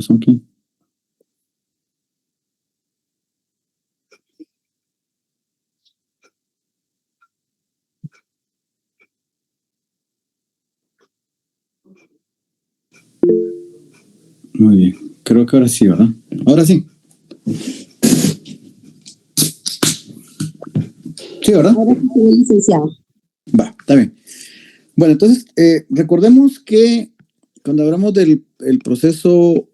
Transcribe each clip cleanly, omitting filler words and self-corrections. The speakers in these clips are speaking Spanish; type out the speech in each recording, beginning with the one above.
Son aquí. Muy bien. Creo que ahora sí, ¿verdad? Ahora sí. Sí, ¿verdad? Ahora sí, licenciado. Va, está bien. Bueno, entonces, recordemos que cuando hablamos del proceso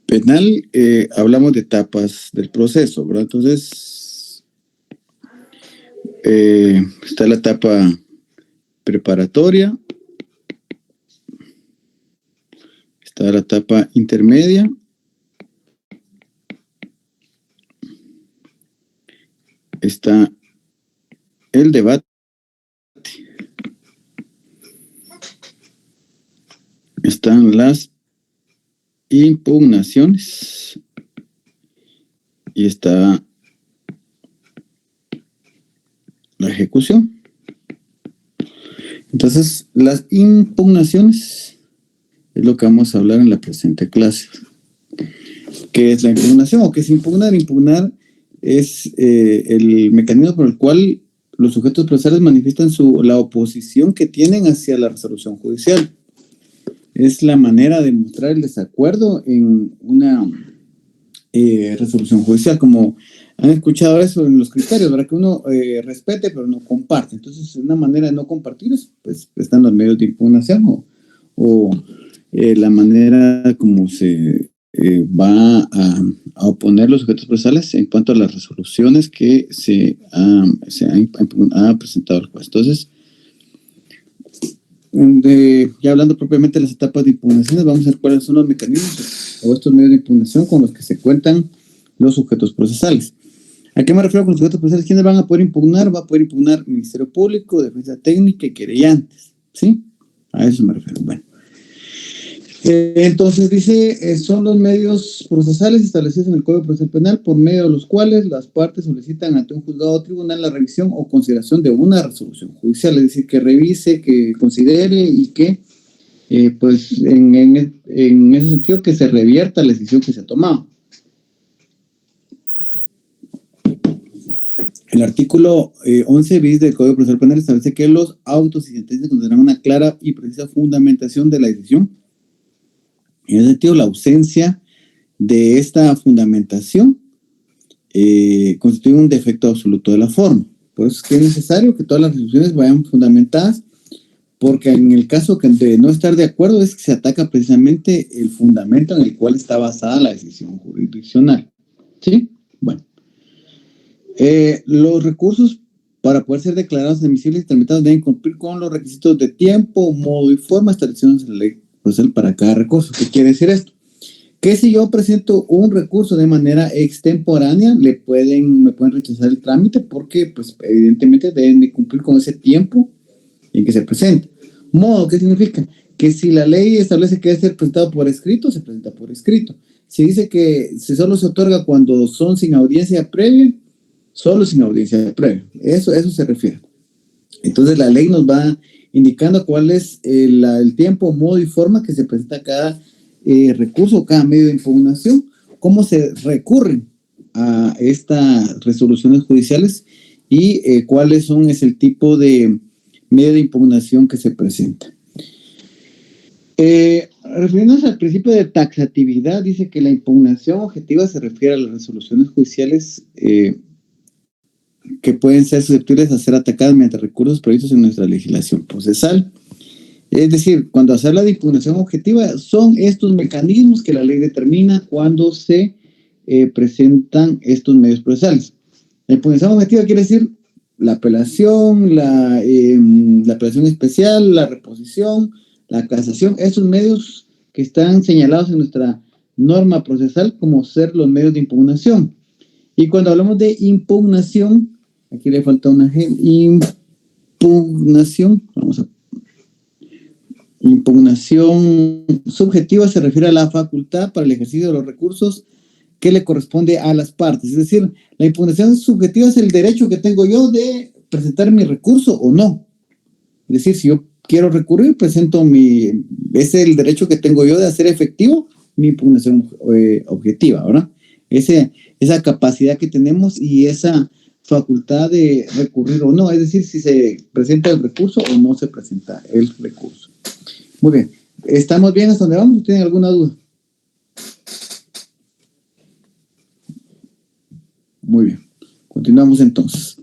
penal, hablamos de etapas del proceso, ¿verdad? Entonces, está la etapa preparatoria, está la etapa intermedia, está el debate, están las impugnaciones y está la ejecución. Entonces, las impugnaciones es lo que vamos a hablar en la presente clase. ¿Qué es la impugnación o qué es impugnar? Impugnar es el mecanismo por el cual los sujetos procesales manifiestan la oposición que tienen hacia la resolución judicial. Es la manera de mostrar el desacuerdo en una resolución judicial, como han escuchado eso en los criterios, ¿verdad? Que uno respete pero no comparte. Entonces, una manera de no compartir es, pues, están los medios de impugnación o la manera como se va a oponer los sujetos procesales en cuanto a las resoluciones que se ha presentado el juez. Entonces, ya hablando propiamente de las etapas de impugnaciones, vamos a ver cuáles son los mecanismos o estos medios de impugnación con los que se cuentan los sujetos procesales. ¿A qué me refiero con los sujetos procesales? ¿Quiénes van a poder impugnar? Va a poder impugnar Ministerio Público, Defensa Técnica y querellantes, ¿sí? A eso me refiero. Bueno. Entonces dice, son los medios procesales establecidos en el Código Procesal Penal por medio de los cuales las partes solicitan ante un juzgado o tribunal la revisión o consideración de una resolución judicial, es decir, que revise, que considere y que, pues, en ese sentido, que se revierta la decisión que se ha tomado. El artículo 11 bis del Código Procesal Penal establece que los autos y sentencias consideran una clara y precisa fundamentación de la decisión. En ese sentido, la ausencia de esta fundamentación constituye un defecto absoluto de la forma. Por eso es que es necesario que todas las resoluciones vayan fundamentadas, porque en el caso de no estar de acuerdo es que se ataca precisamente el fundamento en el cual está basada la decisión jurisdiccional. ¿Sí? Bueno. Los recursos para poder ser declarados admisibles y tramitados deben cumplir con los requisitos de tiempo, modo y forma establecidos en la ley procesal para cada recurso. ¿Qué quiere decir esto? Que si yo presento un recurso de manera extemporánea, me pueden rechazar el trámite porque, pues, evidentemente deben de cumplir con ese tiempo en que se presenta. Modo, ¿qué significa? Que si la ley establece que debe ser presentado por escrito, se presenta por escrito. Si dice que solo se otorga cuando son sin audiencia previa, solo sin audiencia previa. Eso se refiere. Entonces, la ley nos va indicando cuál es el tiempo, modo y forma que se presenta cada recurso, cada medio de impugnación, cómo se recurren a estas resoluciones judiciales y cuáles son el tipo de medio de impugnación que se presenta. Refiriéndose al principio de taxatividad, dice que la impugnación objetiva se refiere a las resoluciones judiciales que pueden ser susceptibles de ser atacadas mediante recursos previstos en nuestra legislación procesal. Es decir, cuando hacer la impugnación objetiva, son estos mecanismos que la ley determina cuando se presentan estos medios procesales. La impugnación objetiva quiere decir la apelación, la apelación especial, la reposición, la casación, esos medios que están señalados en nuestra norma procesal como ser los medios de impugnación. Y cuando hablamos de impugnación, aquí le falta una G, impugnación, impugnación subjetiva se refiere a la facultad para el ejercicio de los recursos que le corresponde a las partes. Es decir, la impugnación subjetiva es el derecho que tengo yo de presentar mi recurso o no. Es decir, si yo quiero recurrir, presento es el derecho que tengo yo de hacer efectivo mi impugnación objetiva, ¿verdad? Esa capacidad que tenemos y esa facultad de recurrir o no, es decir, si se presenta el recurso o no se presenta el recurso. Muy bien, ¿estamos bien hasta donde vamos? ¿Tienen alguna duda? Muy bien, continuamos entonces.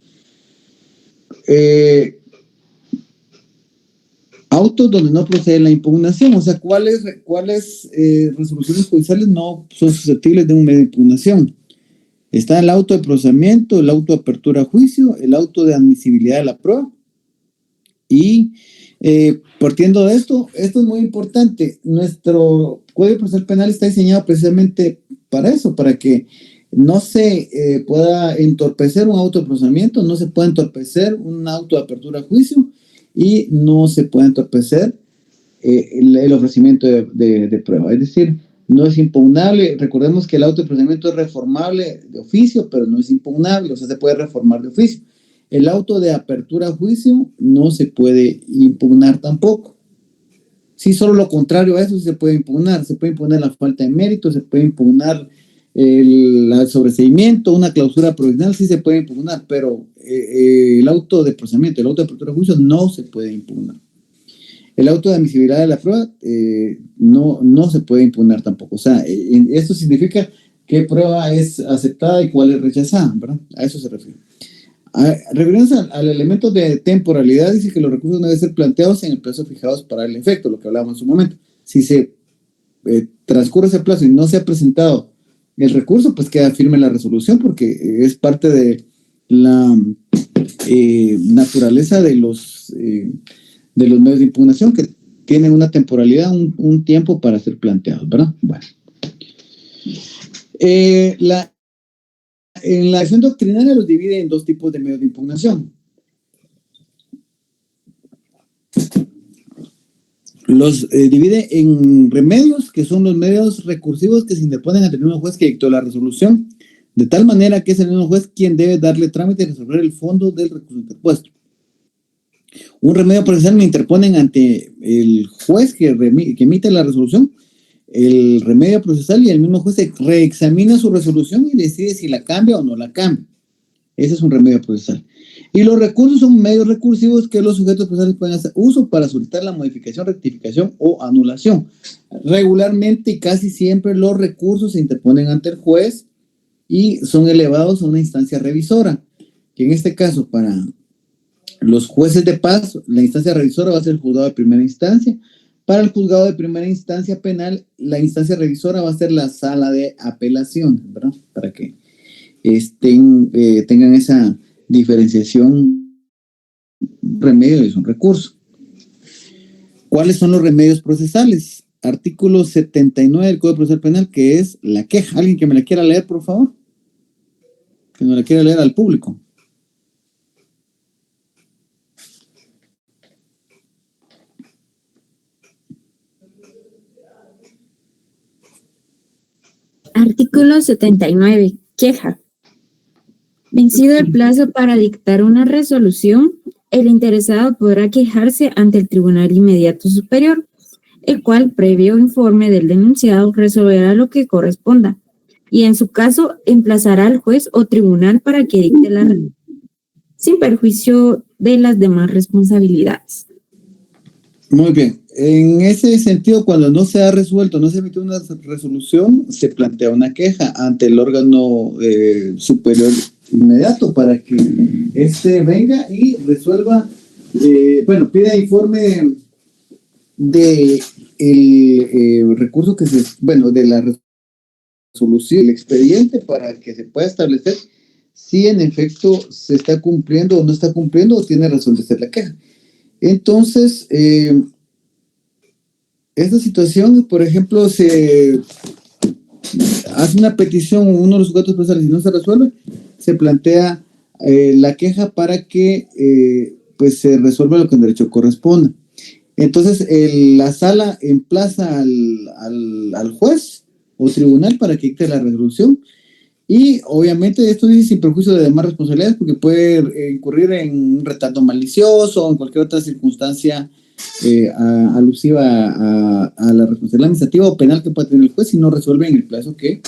Autos donde no procede la impugnación, o sea, ¿cuáles resoluciones judiciales no son susceptibles de un medio de impugnación? Está el auto de procesamiento, el auto de apertura a juicio, el auto de admisibilidad de la prueba. Y partiendo de esto es muy importante. Nuestro Código Procesal Penal está diseñado precisamente para eso, para que no se pueda entorpecer un auto de procesamiento, no se pueda entorpecer un auto de apertura a juicio y no se pueda entorpecer el ofrecimiento de prueba. Es decir, no es impugnable. Recordemos que el auto de procedimiento es reformable de oficio, pero no es impugnable, o sea, se puede reformar de oficio. El auto de apertura a juicio no se puede impugnar tampoco. Sí, solo lo contrario a eso se puede impugnar. Se puede impugnar la falta de mérito, se puede impugnar el sobreseimiento, una clausura provisional, sí se puede impugnar, pero el auto de procedimiento, el auto de apertura a juicio no se puede impugnar. El auto de admisibilidad de la prueba no se puede impugnar tampoco. O sea, esto significa qué prueba es aceptada y cuál es rechazada, ¿verdad? A eso se refiere. Refiriéndose al elemento de temporalidad, dice que los recursos deben ser planteados en el plazo fijados para el efecto, lo que hablábamos en su momento. Si se transcurre ese plazo y no se ha presentado el recurso, pues queda firme la resolución porque es parte de la naturaleza de los medios de impugnación que tienen una temporalidad, un tiempo para ser planteados, ¿verdad? Bueno. En la acción doctrinaria los divide en dos tipos de medios de impugnación. Los divide en remedios, que son los medios recursivos que se interponen ante el mismo juez que dictó la resolución, de tal manera que es el mismo juez quien debe darle trámite y resolver el fondo del recurso interpuesto. Un remedio procesal me interponen ante el juez que emite la resolución, el remedio procesal, y el mismo juez reexamina su resolución y decide si la cambia o no la cambia. Ese es un remedio procesal. Y los recursos son medios recursivos que los sujetos procesales pueden hacer uso para solicitar la modificación, rectificación o anulación. Regularmente y casi siempre los recursos se interponen ante el juez y son elevados a una instancia revisora, que en este caso para los jueces de paz, la instancia revisora va a ser el juzgado de primera instancia. Para el juzgado de primera instancia penal, la instancia revisora va a ser la sala de apelación, ¿verdad? Para que tengan esa diferenciación. Un remedio es un recurso. ¿Cuáles son los remedios procesales? Artículo 79 del Código Procesal Penal, que es la queja. ¿Alguien que me la quiera leer, por favor? Que me la quiera leer al público. Artículo 79. Queja. Vencido el plazo para dictar una resolución, el interesado podrá quejarse ante el tribunal inmediato superior, el cual, previo informe del denunciado, resolverá lo que corresponda y, en su caso, emplazará al juez o tribunal para que dicte la resolución, sin perjuicio de las demás responsabilidades. Muy bien. En ese sentido, cuando no se ha resuelto, no se emite una resolución, se plantea una queja ante el órgano superior inmediato para que venga y resuelva, pida informe de el recurso de la resolución, el expediente, para que se pueda establecer si en efecto se está cumpliendo o no está cumpliendo o tiene razón de ser la queja. Entonces, esta situación, por ejemplo, se hace una petición, uno de los sujetos procesales, y no se resuelve, se plantea la queja para que se resuelva lo que en derecho corresponda. Entonces, la sala emplaza al juez o tribunal para que dicte la resolución. Y obviamente esto dice sin perjuicio de demás responsabilidades, porque puede incurrir en un retardo malicioso o en cualquier otra circunstancia alusiva a la responsabilidad administrativa o penal que pueda tener el juez si no resuelve en el plazo que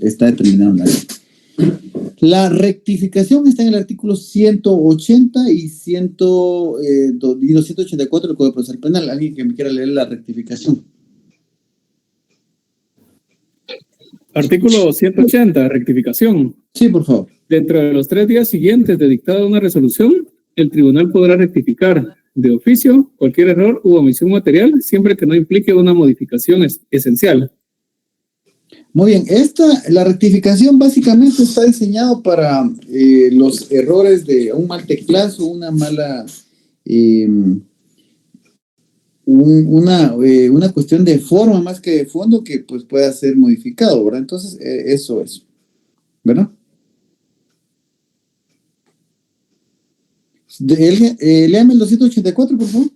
está determinado en la ley. La rectificación está en el artículo 180 y 284 del Código Procesal Penal. ¿Alguien que me quiera leer la rectificación? Artículo 180, rectificación. Sí, por favor. Dentro de los 3 días siguientes de dictada una resolución, el tribunal podrá rectificar de oficio cualquier error u omisión material siempre que no implique una modificación esencial. Muy bien, la rectificación básicamente está diseñado para los errores de un mal teclazo, una mala, una cuestión de forma más que de fondo que pues pueda ser modificado, ¿verdad? Entonces, eso es, ¿verdad? Léame el 284, por favor.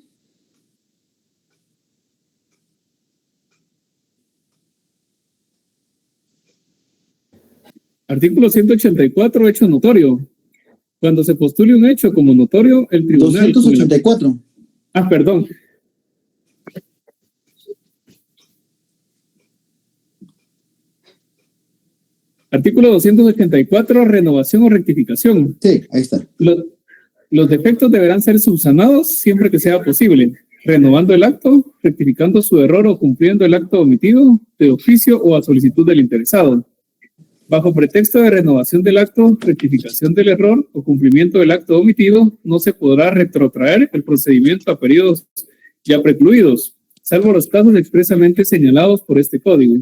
Artículo 184, hecho notorio. Cuando se postule un hecho como notorio, el tribunal... 284. Perdón. Artículo 284, renovación o rectificación. Sí, ahí está. Los defectos deberán ser subsanados siempre que sea posible, renovando el acto, rectificando su error o cumpliendo el acto omitido de oficio o a solicitud del interesado. Bajo pretexto de renovación del acto, rectificación del error o cumplimiento del acto omitido, no se podrá retrotraer el procedimiento a periodos ya precluidos, salvo los casos expresamente señalados por este código.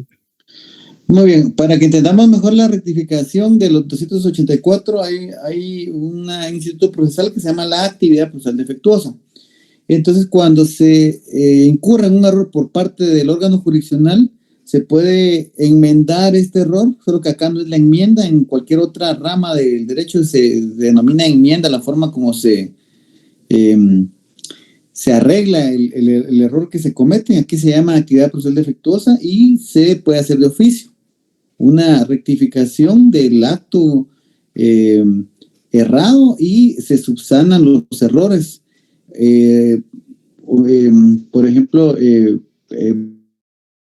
Muy bien, para que entendamos mejor la rectificación de los 284, hay un instituto procesal que se llama la actividad procesal defectuosa. Entonces, cuando se incurre en un error por parte del órgano jurisdiccional, se puede enmendar este error, solo que acá no es la enmienda, en cualquier otra rama del derecho se denomina enmienda la forma como se arregla el error que se comete. Aquí se llama actividad procesal defectuosa y se puede hacer de oficio una rectificación del acto errado y se subsanan los errores. Por ejemplo,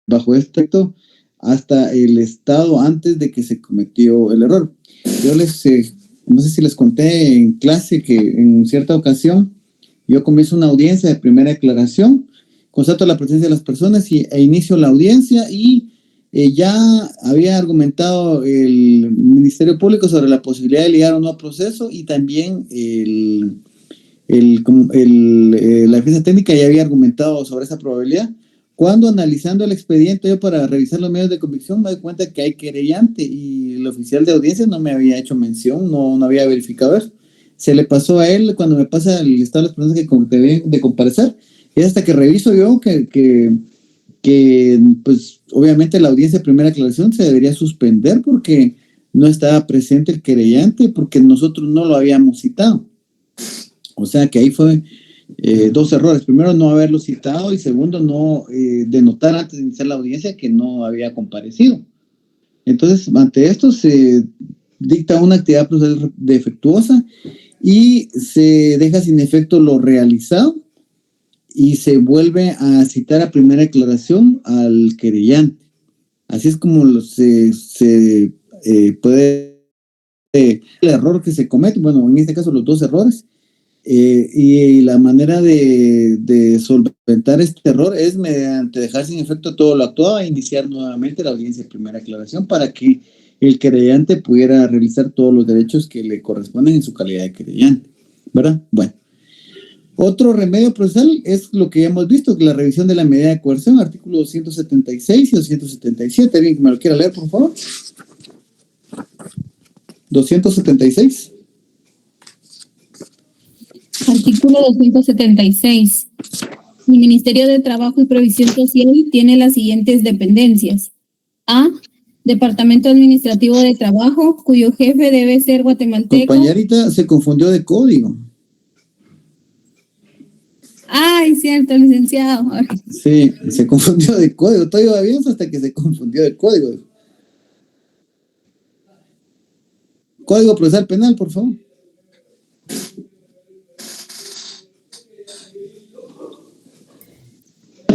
bajo este acto, hasta el estado antes de que se cometió el error. Yo no sé si les conté en clase que en cierta ocasión yo comienzo una audiencia de primera declaración, constato la presencia de las personas e inicio la audiencia y ya había argumentado el Ministerio Público sobre la posibilidad de ligar un nuevo proceso y también la defensa técnica ya había argumentado sobre esa probabilidad. Cuando analizando el expediente yo para revisar los medios de convicción me doy cuenta que hay querellante y el oficial de audiencia no me había hecho mención, no había verificado eso. Se le pasó a él cuando me pasa el listado de las personas que deben de comparecer y es hasta que reviso yo que pues obviamente la audiencia de primera aclaración se debería suspender porque no estaba presente el querellante porque nosotros no lo habíamos citado. O sea que ahí fue 2 errores. Primero, no haberlo citado y segundo, no denotar antes de iniciar la audiencia que no había comparecido. Entonces, ante esto se dicta una actividad procesal defectuosa y se deja sin efecto lo realizado y se vuelve a citar a primera declaración al querellante. Así es como se puede el error que se comete, bueno, en este caso los 2 errores, y la manera de solventar este error es mediante dejar sin efecto todo lo actuado e iniciar nuevamente la audiencia de primera aclaración para que el querellante pudiera realizar todos los derechos que le corresponden en su calidad de querellante, ¿verdad? Bueno. Otro remedio procesal es lo que ya hemos visto, que la revisión de la medida de coerción, artículos 276 y 277. ¿Alguien que me lo quiera leer, por favor? 276. Artículo 276. El Ministerio de Trabajo y Previsión Social tiene las siguientes dependencias. A. Departamento Administrativo de Trabajo, cuyo jefe debe ser guatemalteco. Compañerita, se confundió de código. Ay, cierto, licenciado. Sí, se confundió de código. Todo iba bien hasta que se confundió de código. Código Procesal Penal, por favor.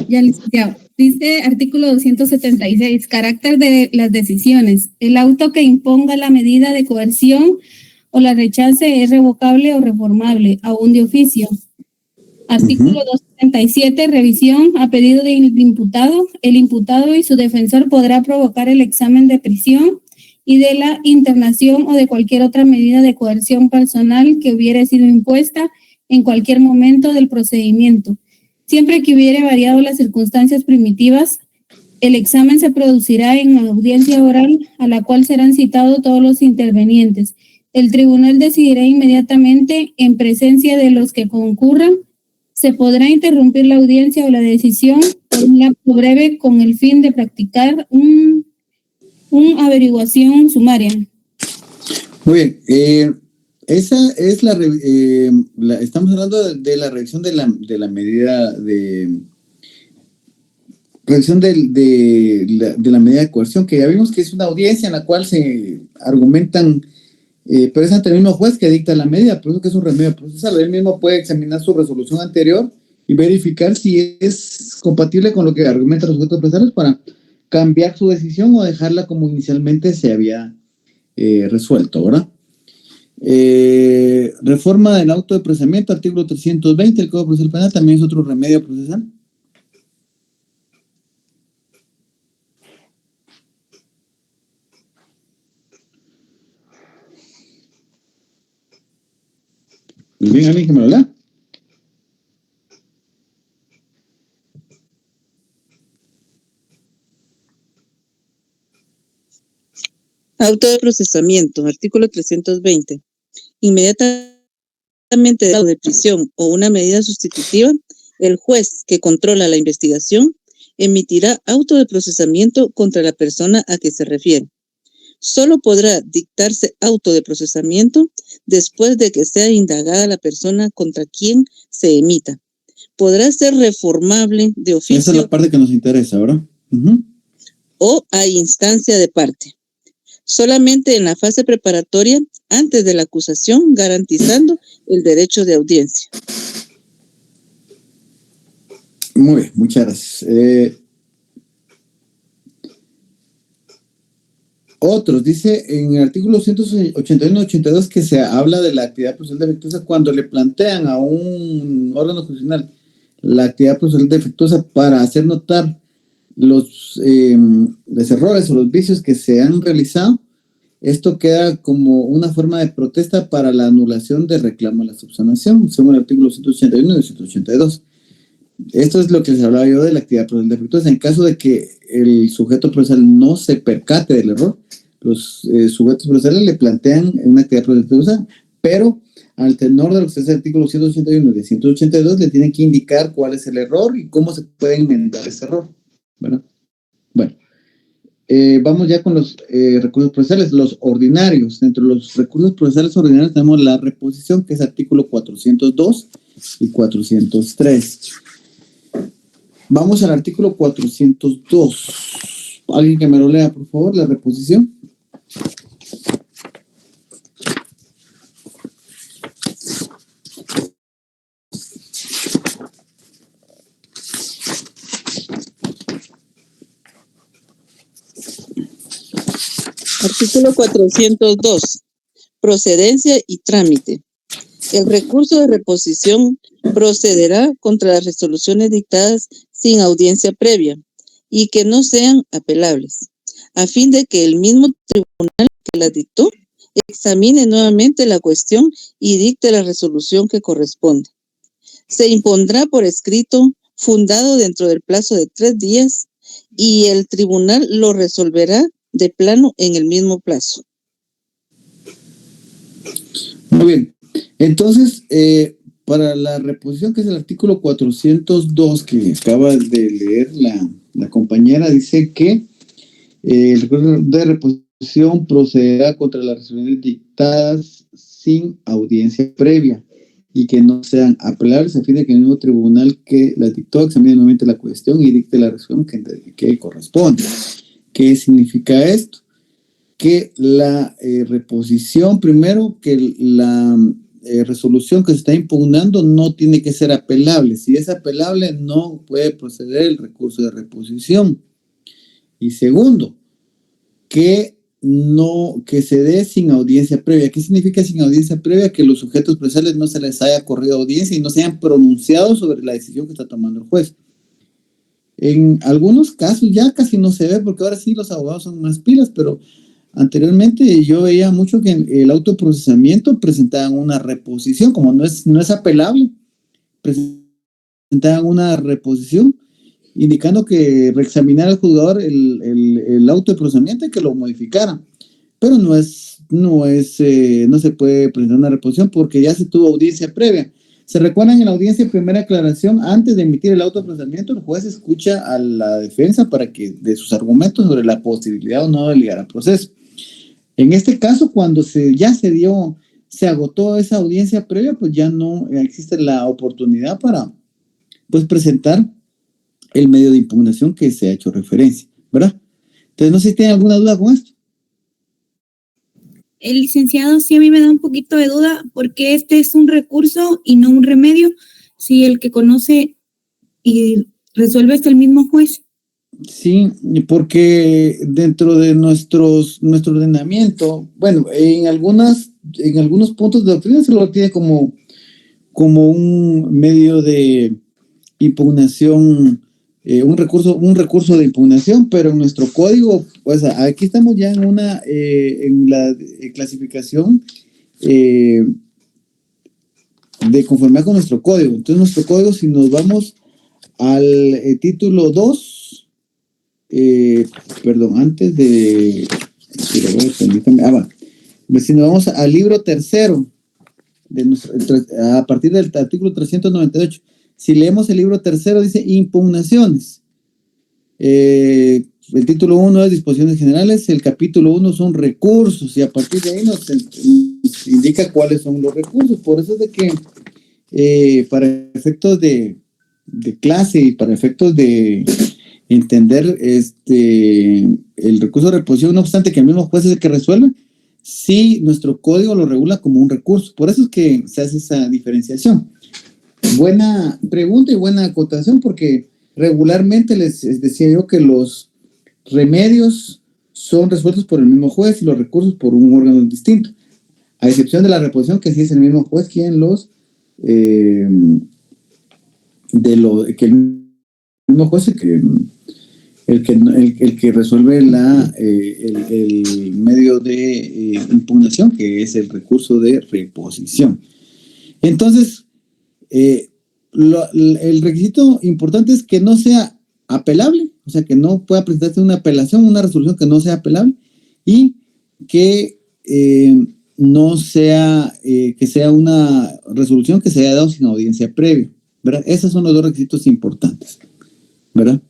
Ya, licenciado. Dice artículo 276, carácter de las decisiones. El auto que imponga la medida de coerción o la rechace es revocable o reformable, aún de oficio. Artículo 277, revisión a pedido del imputado. El imputado y su defensor podrá provocar el examen de prisión y de la internación o de cualquier otra medida de coerción personal que hubiera sido impuesta en cualquier momento del procedimiento. Siempre que hubiere variado las circunstancias primitivas, el examen se producirá en audiencia oral a la cual serán citados todos los intervenientes. El tribunal decidirá inmediatamente en presencia de los que concurran. Se podrá interrumpir la audiencia o la decisión por un lapso breve con el fin de practicar una averiguación sumaria. Muy bien. Esa es estamos hablando de la revisión de la medida de revisión de la medida de coerción, que ya vimos que es una audiencia en la cual se argumentan, pero es ante el mismo juez que dicta la medida, por eso que es un remedio procesal. Él mismo puede examinar su resolución anterior y verificar si es compatible con lo que argumentan los sujetos procesales para cambiar su decisión o dejarla como inicialmente se había resuelto, ¿verdad? Reforma del auto de procesamiento, artículo 320 del Código Procesal Penal, también es otro remedio procesal. Muy bien, alguien que me lo lea. Auto de procesamiento, artículo 320. Inmediatamente de prisión o una medida sustitutiva, el juez que controla la investigación emitirá auto de procesamiento contra la persona a que se refiere. Solo podrá dictarse auto de procesamiento después de que sea indagada la persona contra quien se emita. Podrá ser reformable de oficio. Esa es la parte que nos interesa, ¿verdad? O a instancia de parte. Solamente en la fase preparatoria, antes de la acusación, garantizando el derecho de audiencia. Muy bien, muchas gracias. Otros, dice en el artículo 181-82 que se habla de la actividad procesal defectuosa cuando le plantean a un órgano jurisdiccional la actividad procesal defectuosa para hacer notar los errores o los vicios que se han realizado. Esto queda como una forma de protesta para la anulación de reclamo a la subsanación, según el artículo 181 y 182. Esto es lo que les hablaba yo de la actividad procesal defectuosa. En caso de que el sujeto procesal no se percate del error, los sujetos procesales le plantean una actividad procesal defectuosa, pero al tenor de lo que se hace el artículo 181 y 182 le tienen que indicar cuál es el error y cómo se puede enmendar ese error, ¿verdad? Bueno, vamos ya con los recursos procesales, los ordinarios. Dentro de los recursos procesales ordinarios tenemos la reposición, que es artículo 402 y 403. Vamos al artículo 402. Alguien que me lo lea, por favor, la reposición. Artículo 402. Procedencia y trámite. El recurso de reposición procederá contra las resoluciones dictadas sin audiencia previa y que no sean apelables, a fin de que el mismo tribunal que la dictó examine nuevamente la cuestión y dicte la resolución que corresponde. Se impondrá por escrito, fundado dentro del plazo de 3 días, y el tribunal lo resolverá de plano en el mismo plazo. Muy bien. Entonces, para la reposición, que es el artículo 402 que acaba de leer la compañera, dice que el recurso de reposición procederá contra las resoluciones dictadas sin audiencia previa y que no sean apelables, a fin de que el mismo tribunal que las dictó examine nuevamente la cuestión y dicte la resolución que corresponde. ¿Qué significa esto? Que la reposición, primero, que resolución que se está impugnando no tiene que ser apelable. Si es apelable, no puede proceder el recurso de reposición. Y segundo, que se dé sin audiencia previa. ¿Qué significa sin audiencia previa? Que los sujetos procesales no se les haya corrido audiencia y no se hayan pronunciado sobre la decisión que está tomando el juez. En algunos casos ya casi no se ve, porque ahora sí los abogados son más pilas, pero anteriormente yo veía mucho que en el autoprocesamiento presentaban una reposición, como no es apelable, presentaban una reposición indicando que reexaminara el juzgador el auto de procesamiento y que lo modificara. Pero no se puede presentar una reposición porque ya se tuvo audiencia previa. ¿Se recuerdan en la audiencia de primera aclaración? Antes de emitir el auto de procesamiento, el juez escucha a la defensa para que de sus argumentos sobre la posibilidad o no de ligar al proceso. En este caso, cuando se agotó esa audiencia previa, pues ya no existe la oportunidad para presentar el medio de impugnación que se ha hecho referencia, ¿verdad? Entonces, no sé si tienen alguna duda con esto. El licenciado, sí, a mí me da un poquito de duda porque este es un recurso y no un remedio, si el que conoce y resuelve es el mismo juez. Sí, porque dentro de nuestro ordenamiento, bueno, en algunos puntos de doctrina se lo tiene como un medio de impugnación, un recurso de impugnación, pero en nuestro código, pues aquí estamos ya en la clasificación de conformidad con nuestro código. Entonces, nuestro código, si nos vamos al título 2, antes de... si nos vamos al libro tercero, a partir del artículo 398, si leemos el libro tercero, dice impugnaciones. El título 1 es disposiciones generales, el capítulo 1 son recursos, y a partir de ahí nos indica cuáles son los recursos. Por eso es de que para efectos de clase y para efectos de entender el recurso de reposición, no obstante que el mismo juez es el que resuelve, sí, nuestro código lo regula como un recurso. Por eso es que se hace esa diferenciación. Buena pregunta y buena acotación, porque regularmente les decía yo que los remedios son resueltos por el mismo juez y los recursos por un órgano distinto, a excepción de la reposición, que sí es el mismo juez quien que el mismo juez el que resuelve el medio de impugnación, que es el recurso de reposición. Entonces, el requisito importante es que no sea apelable, o sea, que no pueda presentarse una apelación, una resolución que no sea apelable, y que no sea, que sea una resolución que se haya dado sin audiencia previa, ¿verdad? Esos son los dos requisitos importantes, ¿verdad?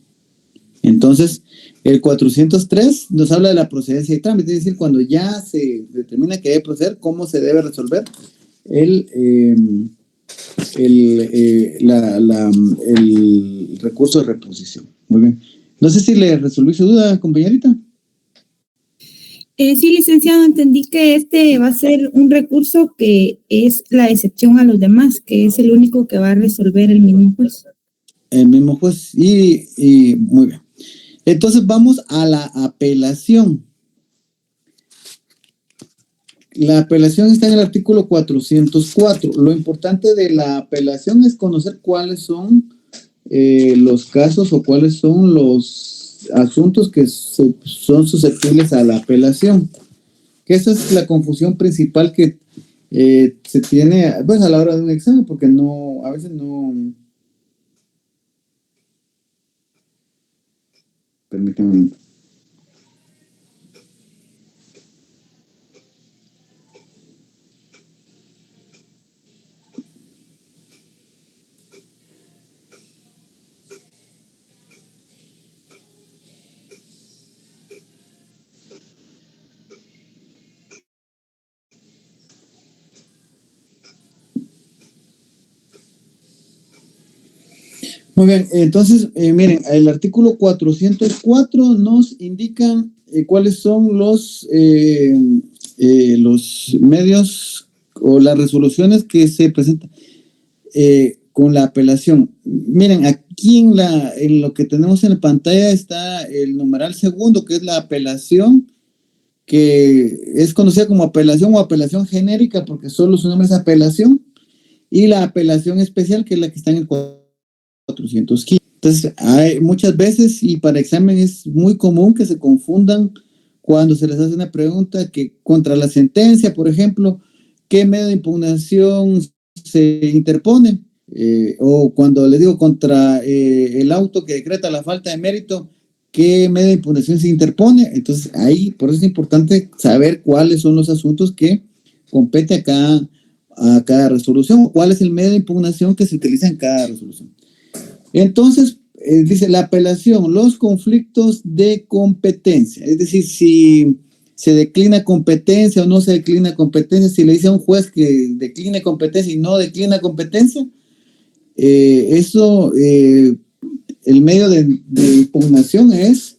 Entonces, el 403 nos habla de la procedencia y trámite, es decir, cuando ya se determina que debe proceder, cómo se debe resolver el recurso de reposición. Muy bien. No sé si le resolví su duda, compañerita. Sí, licenciado, entendí que este va a ser un recurso que es la excepción a los demás, que es el único que va a resolver el mismo juez. El mismo juez, y muy bien. Entonces vamos a la apelación. La apelación está en el artículo 404. Lo importante de la apelación es conocer cuáles son los casos o cuáles son los asuntos que son susceptibles a la apelación. Que esa es la confusión principal que se tiene pues, a la hora de un examen, porque a veces no... Permítanme. Muy bien, entonces, miren, el artículo 404 nos indica cuáles son los medios o las resoluciones que se presentan con la apelación. Miren, aquí en lo que tenemos en la pantalla está el numeral segundo, que es la apelación, que es conocida como apelación o apelación genérica, porque solo su nombre es apelación, y la apelación especial, que es la que está en el 415. Entonces, hay muchas veces, y para examen es muy común que se confundan cuando se les hace una pregunta que contra la sentencia, por ejemplo, ¿qué medio de impugnación se interpone? O cuando les digo contra el auto que decreta la falta de mérito, ¿qué medio de impugnación se interpone? Entonces, ahí, por eso es importante saber cuáles son los asuntos que compete a cada resolución, cuál es el medio de impugnación que se utiliza en cada resolución. Entonces, dice la apelación, los conflictos de competencia, es decir, si se declina competencia o no se declina competencia, si le dice a un juez que decline competencia y no declina competencia, el medio de impugnación es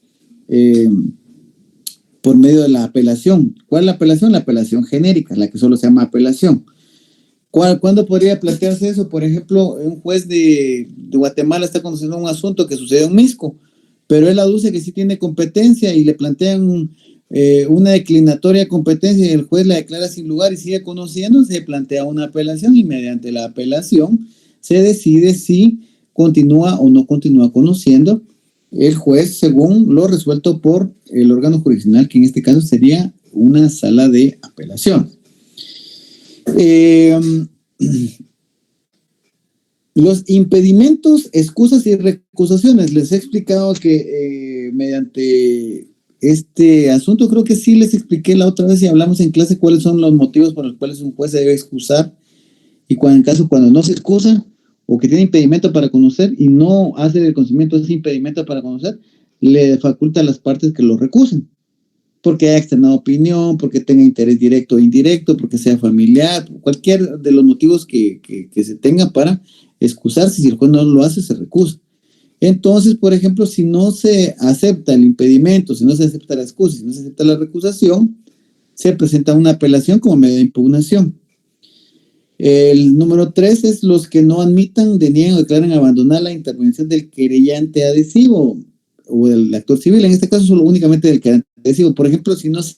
por medio de la apelación. ¿Cuál es la apelación? La apelación genérica, la que solo se llama apelación. ¿Cuándo podría plantearse eso? Por ejemplo, un juez de Guatemala está conociendo un asunto que sucedió en Misco, pero él aduce que sí tiene competencia y le plantean una declinatoria de competencia y el juez la declara sin lugar y sigue conociendo, se plantea una apelación y mediante la apelación se decide si continúa o no continúa conociendo el juez según lo resuelto por el órgano jurisdiccional, que en este caso sería una sala de apelación. Los impedimentos, excusas y recusaciones. Les he explicado que mediante este asunto, creo que sí les expliqué la otra vez y hablamos en clase cuáles son los motivos por los cuales un juez se debe excusar y cuando no se excusa o que tiene impedimento para conocer y no hace el conocimiento de ese impedimento para conocer, le faculta a las partes que lo recusen. Porque haya externado opinión, porque tenga interés directo o indirecto, porque sea familiar, cualquier de los motivos que se tenga para excusarse. Si el juez no lo hace, se recusa. Entonces, por ejemplo, si no se acepta el impedimento, si no se acepta la excusa, si no se acepta la recusación, se presenta una apelación como medio de impugnación. El número 3 es los que no admitan, deniegan o declaren abandonar la intervención del querellante adhesivo o del actor civil, en este caso solo únicamente del querellante adhesivo. Por ejemplo, si no se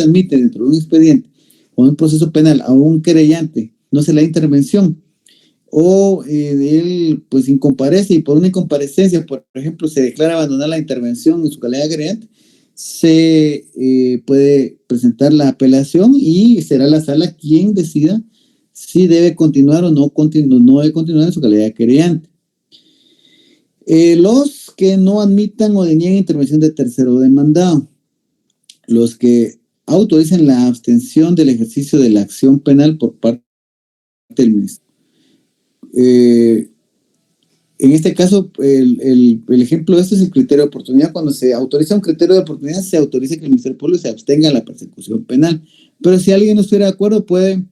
admite dentro de un expediente o un proceso penal a un querellante, no se le da intervención, o él pues incomparece y por una incomparecencia, por ejemplo, se declara abandonar la intervención en su calidad de querellante, se puede presentar la apelación y será la sala quien decida si debe continuar o no debe continuar en su calidad de querellante. Los que no admitan o denieguen intervención de tercero demandado, los que autoricen la abstención del ejercicio de la acción penal por parte del ministerio. En este caso, el ejemplo de esto es el criterio de oportunidad. Cuando se autoriza un criterio de oportunidad, se autoriza que el Ministerio Público se abstenga de la persecución penal. Pero si alguien no estuviera de acuerdo, puede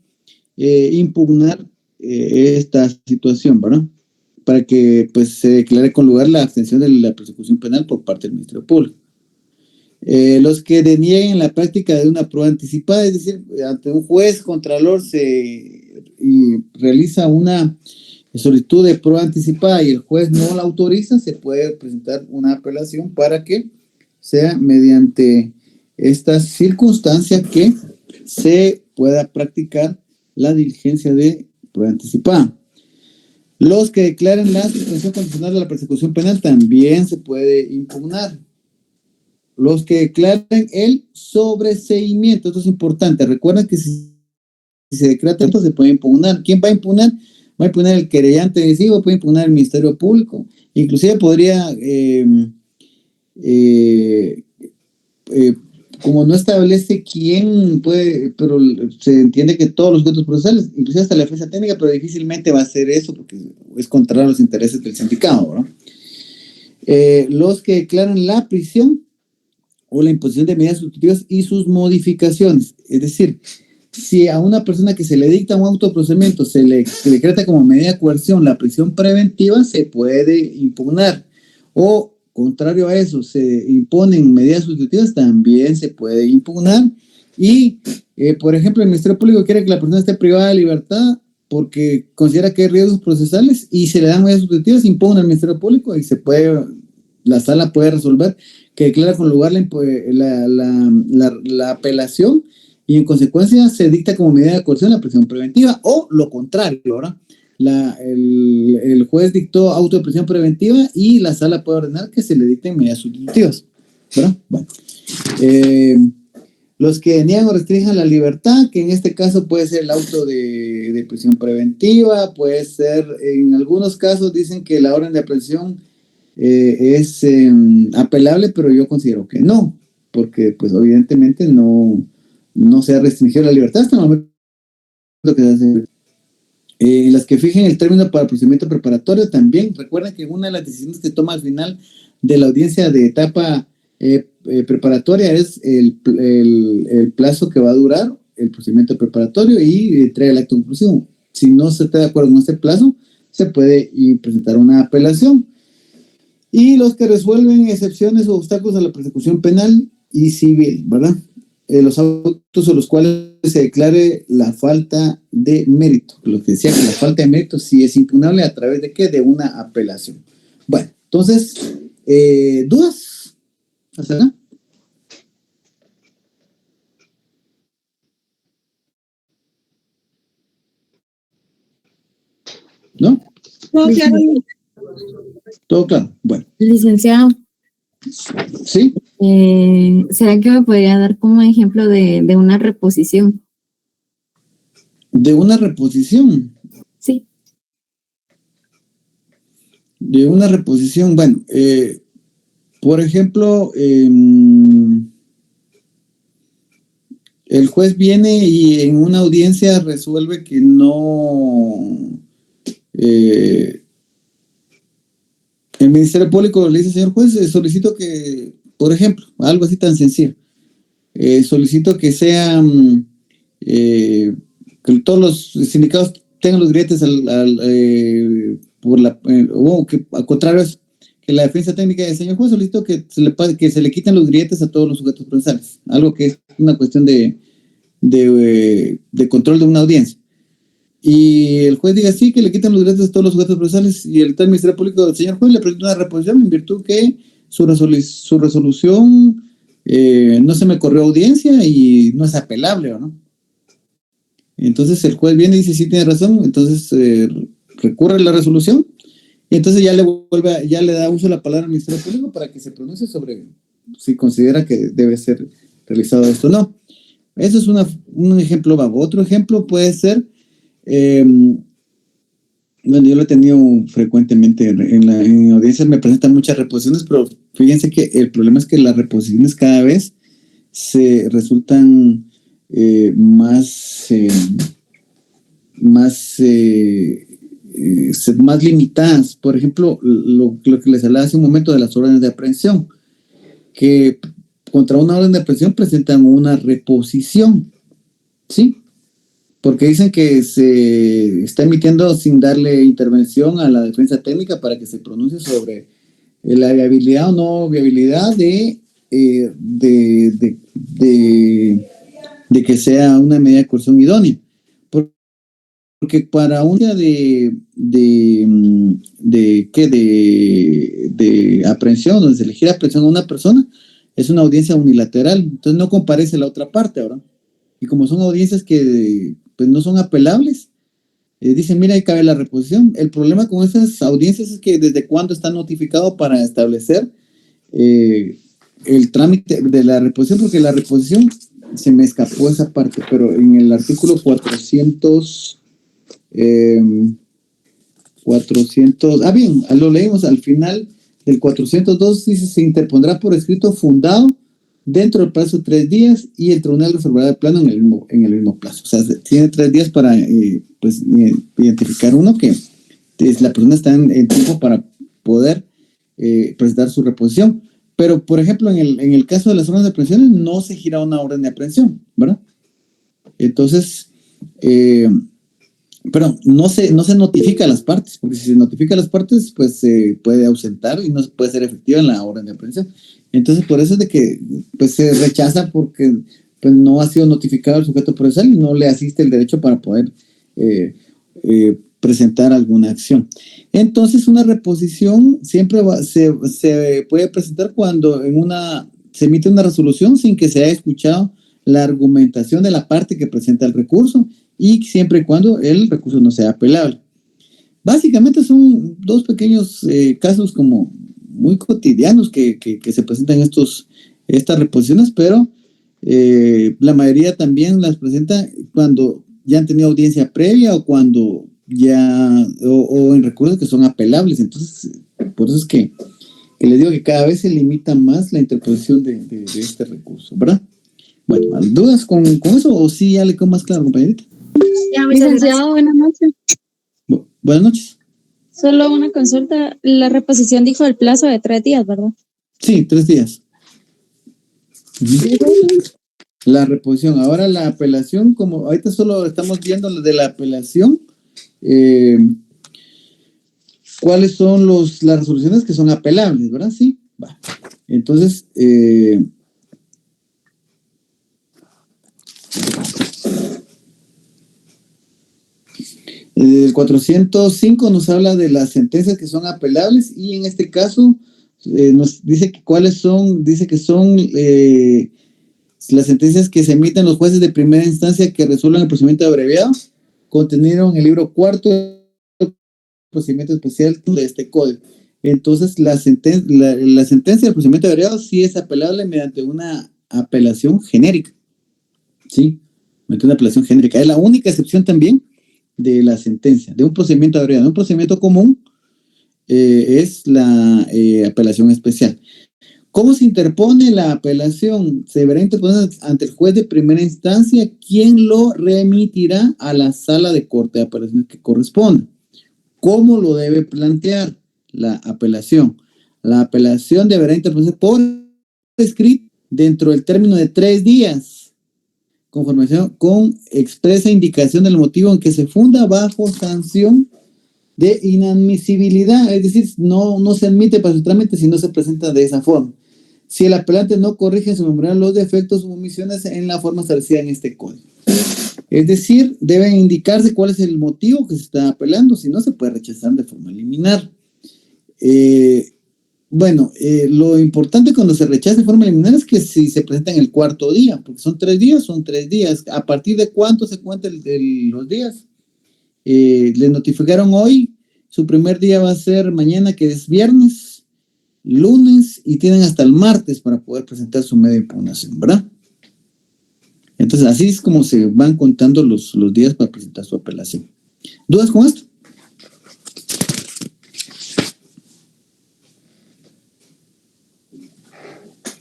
impugnar esta situación, ¿verdad? Para que pues, se declare con lugar la abstención de la persecución penal por parte del Ministerio Público. Los que denieguen la práctica de una prueba anticipada, es decir, ante un juez contralor se realiza una solicitud de prueba anticipada y el juez no la autoriza, se puede presentar una apelación para que sea mediante esta circunstancia que se pueda practicar la diligencia de prueba anticipada. Los que declaren la suspensión condicional de la persecución penal también se puede impugnar. Los que declaren el sobreseimiento, esto es importante. Recuerden que si se decreta esto, se puede impugnar. ¿Quién va a impugnar? Va a impugnar el querellante adhesivo, puede impugnar el Ministerio Público. Inclusive podría, como no establece quién puede, pero se entiende que todos los jueces procesales, inclusive hasta la defensa técnica, pero difícilmente va a hacer eso porque es contrario a los intereses del sindicato, ¿no? Los que declaran la prisión o la imposición de medidas sustitutivas y sus modificaciones. Es decir, si a una persona que se le dicta un autoprocedimiento se le decreta como medida de coerción la prisión preventiva, se puede impugnar. O, contrario a eso, se imponen medidas sustitutivas, también se puede impugnar. Y Por ejemplo, el Ministerio Público quiere que la persona esté privada de libertad porque considera que hay riesgos procesales y se le dan medidas sustitutivas, impone al Ministerio Público y la sala puede resolver que declara con lugar la apelación y en consecuencia se dicta como medida de coerción la prisión preventiva o lo contrario, ¿verdad? El juez dictó auto de prisión preventiva y la sala puede ordenar que se le dicten medidas sustitutivas, ¿verdad? Bueno. Los que niegan o restringen la libertad, que en este caso puede ser el auto de prisión preventiva, puede ser, en algunos casos dicen que la orden de aprehensión es apelable, pero yo considero que no, porque pues evidentemente no se ha restringido la libertad hasta el momento que se hace. Las que fijen el término para el procedimiento preparatorio también, recuerden que una de las decisiones que toma al final de la audiencia de etapa preparatoria es el plazo que va a durar el procedimiento preparatorio y trae el acto conclusivo. Si no se está de acuerdo con este plazo, se puede presentar una apelación. Y los que resuelven excepciones o obstáculos a la persecución penal y civil, ¿verdad? Los autos a los cuales se declare la falta de mérito. Lo que decía que la falta de mérito sí es impugnable a través de ¿qué? De una apelación. Bueno, entonces, ¿dudas? ¿Hasta acá? ¿No? No, claro. Todo claro. Bueno. Licenciado, ¿Sí? ¿será que me podría dar como ejemplo de una reposición? De una reposición. Sí. De una reposición, bueno, por ejemplo, el juez viene y en una audiencia resuelve que no, el Ministerio Público le dice, señor juez, solicito que, por ejemplo, algo así tan sencillo, solicito que sean, que todos los sindicatos tengan los grilletes o que al contrario es que la defensa técnica del señor juez solicitó que se le quiten los grilletes a todos los sujetos procesales, algo que es una cuestión de control de una audiencia. Y el juez diga sí, que le quiten los grilletes a todos los sujetos procesales y el tal Ministerio Público del señor juez le presenta una reposición en virtud que su resolución no se me corrió audiencia y no es apelable, ¿no? Entonces el juez viene y dice sí tiene razón, entonces recurre a la resolución y entonces ya le da uso de la palabra al Ministerio Público para que se pronuncie sobre si considera que debe ser realizado esto o no. Eso es un ejemplo vago. Otro ejemplo puede ser, bueno, yo lo he tenido frecuentemente en audiencias, me presentan muchas reposiciones, pero fíjense que el problema es que las reposiciones cada vez se resultan más limitadas. Por ejemplo, lo que les hablaba hace un momento de las órdenes de aprehensión, que contra una orden de aprehensión presentan una reposición, ¿sí? Porque dicen que se está emitiendo sin darle intervención a la defensa técnica para que se pronuncie sobre la viabilidad o no viabilidad de que sea una medida de coerción idónea. Porque para un día de aprehensión, donde se le gira aprehensión a una persona, es una audiencia unilateral, entonces no comparece la otra parte, ¿verdad? Y como son audiencias que pues no son apelables, dicen, mira, ahí cabe la reposición. El problema con esas audiencias es que desde cuándo está notificado para establecer el trámite de la reposición, porque la reposición se me escapó esa parte, pero en el artículo 400, bien, lo leímos al final del 402, dice, se interpondrá por escrito fundado dentro del plazo de 3 días y el tribunal resolverá el plano en el mismo plazo. O sea, tiene 3 días para identificar uno que la persona está en tiempo para poder presentar su reposición. Pero, por ejemplo, en el caso de las órdenes de aprehensión no se gira una orden de aprehensión, ¿verdad? Entonces, pero no se notifica a las partes, porque si se notifica a las partes, pues se puede ausentar y no puede ser efectiva en la orden de aprehensión. Entonces, por eso es de que pues, se rechaza porque pues no ha sido notificado el sujeto procesal y no le asiste el derecho para poder presentar alguna acción. Entonces, una reposición siempre se puede presentar cuando se emite una resolución sin que se haya escuchado la argumentación de la parte que presenta el recurso y siempre y cuando el recurso no sea apelable. Básicamente son dos pequeños casos como muy cotidianos que se presentan estas reposiciones, pero la mayoría también las presenta cuando ya han tenido audiencia previa o cuando o en recursos que son apelables. Entonces, por eso es que les digo que cada vez se limita más la interposición de este recurso, ¿verdad? Bueno, ¿dudas con eso o sí ya le quedó más claro, compañerita? Licenciado, buenas noches. Buenas noches. Solo una consulta. La reposición dijo el plazo de 3 días, ¿verdad? Sí, 3 días. La reposición. Ahora la apelación, como ahorita solo estamos viendo lo de la apelación, ¿cuáles son las resoluciones que son apelables, verdad? Sí. Va. Entonces, el 405 nos habla de las sentencias que son apelables y en este caso nos dice que dice que son las sentencias que se emiten los jueces de primera instancia que resuelvan el procedimiento abreviado contenido en el libro cuarto del procedimiento especial de este código. Entonces, la sentencia del procedimiento abreviado sí es apelable mediante una apelación genérica. ¿Sí? Mediante una apelación genérica. Es la única excepción también de la sentencia, de un procedimiento abreviado. Un procedimiento común es la apelación especial. ¿Cómo se interpone la apelación? Se deberá interponer ante el juez de primera instancia, quien lo remitirá a la sala de corte de apelaciones que corresponda. ¿Cómo lo debe plantear la apelación? La apelación deberá interponerse por escrito dentro del término de 3 días, con expresa indicación del motivo en que se funda bajo sanción de inadmisibilidad, es decir, no se admite para su trámite si no se presenta de esa forma. Si el apelante no corrige en su memorial los defectos u omisiones en la forma establecida en este código. Es decir, debe indicarse cuál es el motivo que se está apelando, si no se puede rechazar de forma liminar. Lo importante cuando se rechaza de forma liminar es que si se presenta en el 4º día, porque son 3 días, son 3 días. ¿A partir de cuánto se cuentan los días? Le notificaron hoy, su primer día va a ser mañana, que es viernes, lunes, y tienen hasta el martes para poder presentar su medio de impugnación, ¿verdad? Entonces, así es como se van contando los días para presentar su apelación. ¿Dudas con esto?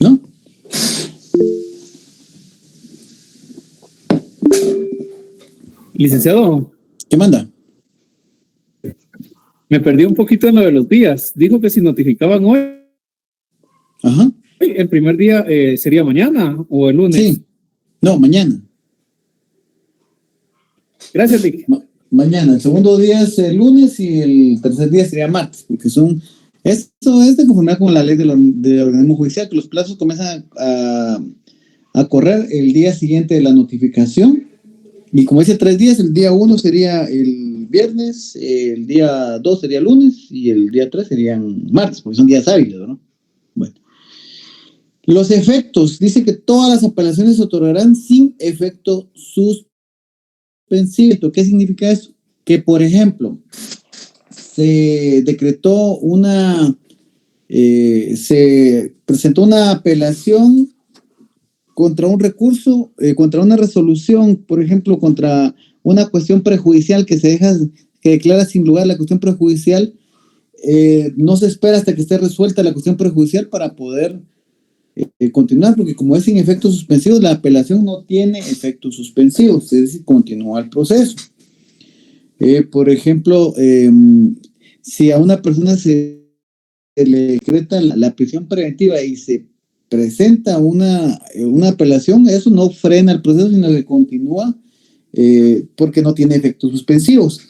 ¿No? Licenciado. ¿Qué manda? Me perdí un poquito en lo de los días. Dijo que si notificaban hoy, Ajá. el primer día sería mañana o el lunes. Sí. No, mañana. Gracias, Vic. Mañana. El segundo día es el lunes y el tercer día sería martes, porque esto es de conformidad con la ley del organismo judicial, que los plazos comienzan a correr el día siguiente de la notificación. Y como dice 3 días, el día 1 sería el viernes, el día 2 sería lunes y el día 3 serían martes, porque son días hábiles, ¿no? Bueno. Los efectos. Dice que todas las apelaciones se otorgarán sin efecto suspensivo. ¿Qué significa eso? Que, por ejemplo, se decretó se presentó una apelación contra un recurso, contra una resolución, por ejemplo, contra una cuestión prejudicial que declara sin lugar la cuestión prejudicial. No se espera hasta que esté resuelta la cuestión prejudicial para poder continuar, porque como es sin efectos suspensivos, la apelación no tiene efectos suspensivos, es decir, continúa el proceso. Por ejemplo, si a una persona se le decreta la prisión preventiva y se presenta una apelación, eso no frena el proceso, sino que continúa porque no tiene efectos suspensivos.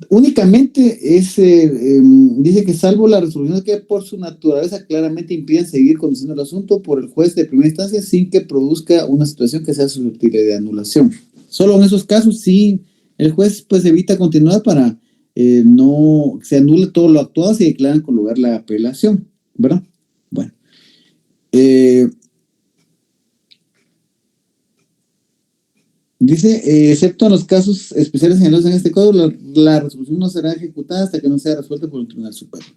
Únicamente dice que salvo las resoluciones que por su naturaleza claramente impiden seguir conduciendo el asunto por el juez de primera instancia sin que produzca una situación que sea susceptible de anulación. Solo en esos casos sí el juez pues evita continuar para no se anule todo lo actuado, se declaran con lugar la apelación, ¿verdad? Bueno. Dice, excepto en los casos especiales señalados en este código, la resolución no será ejecutada hasta que no sea resuelta por el Tribunal Superior.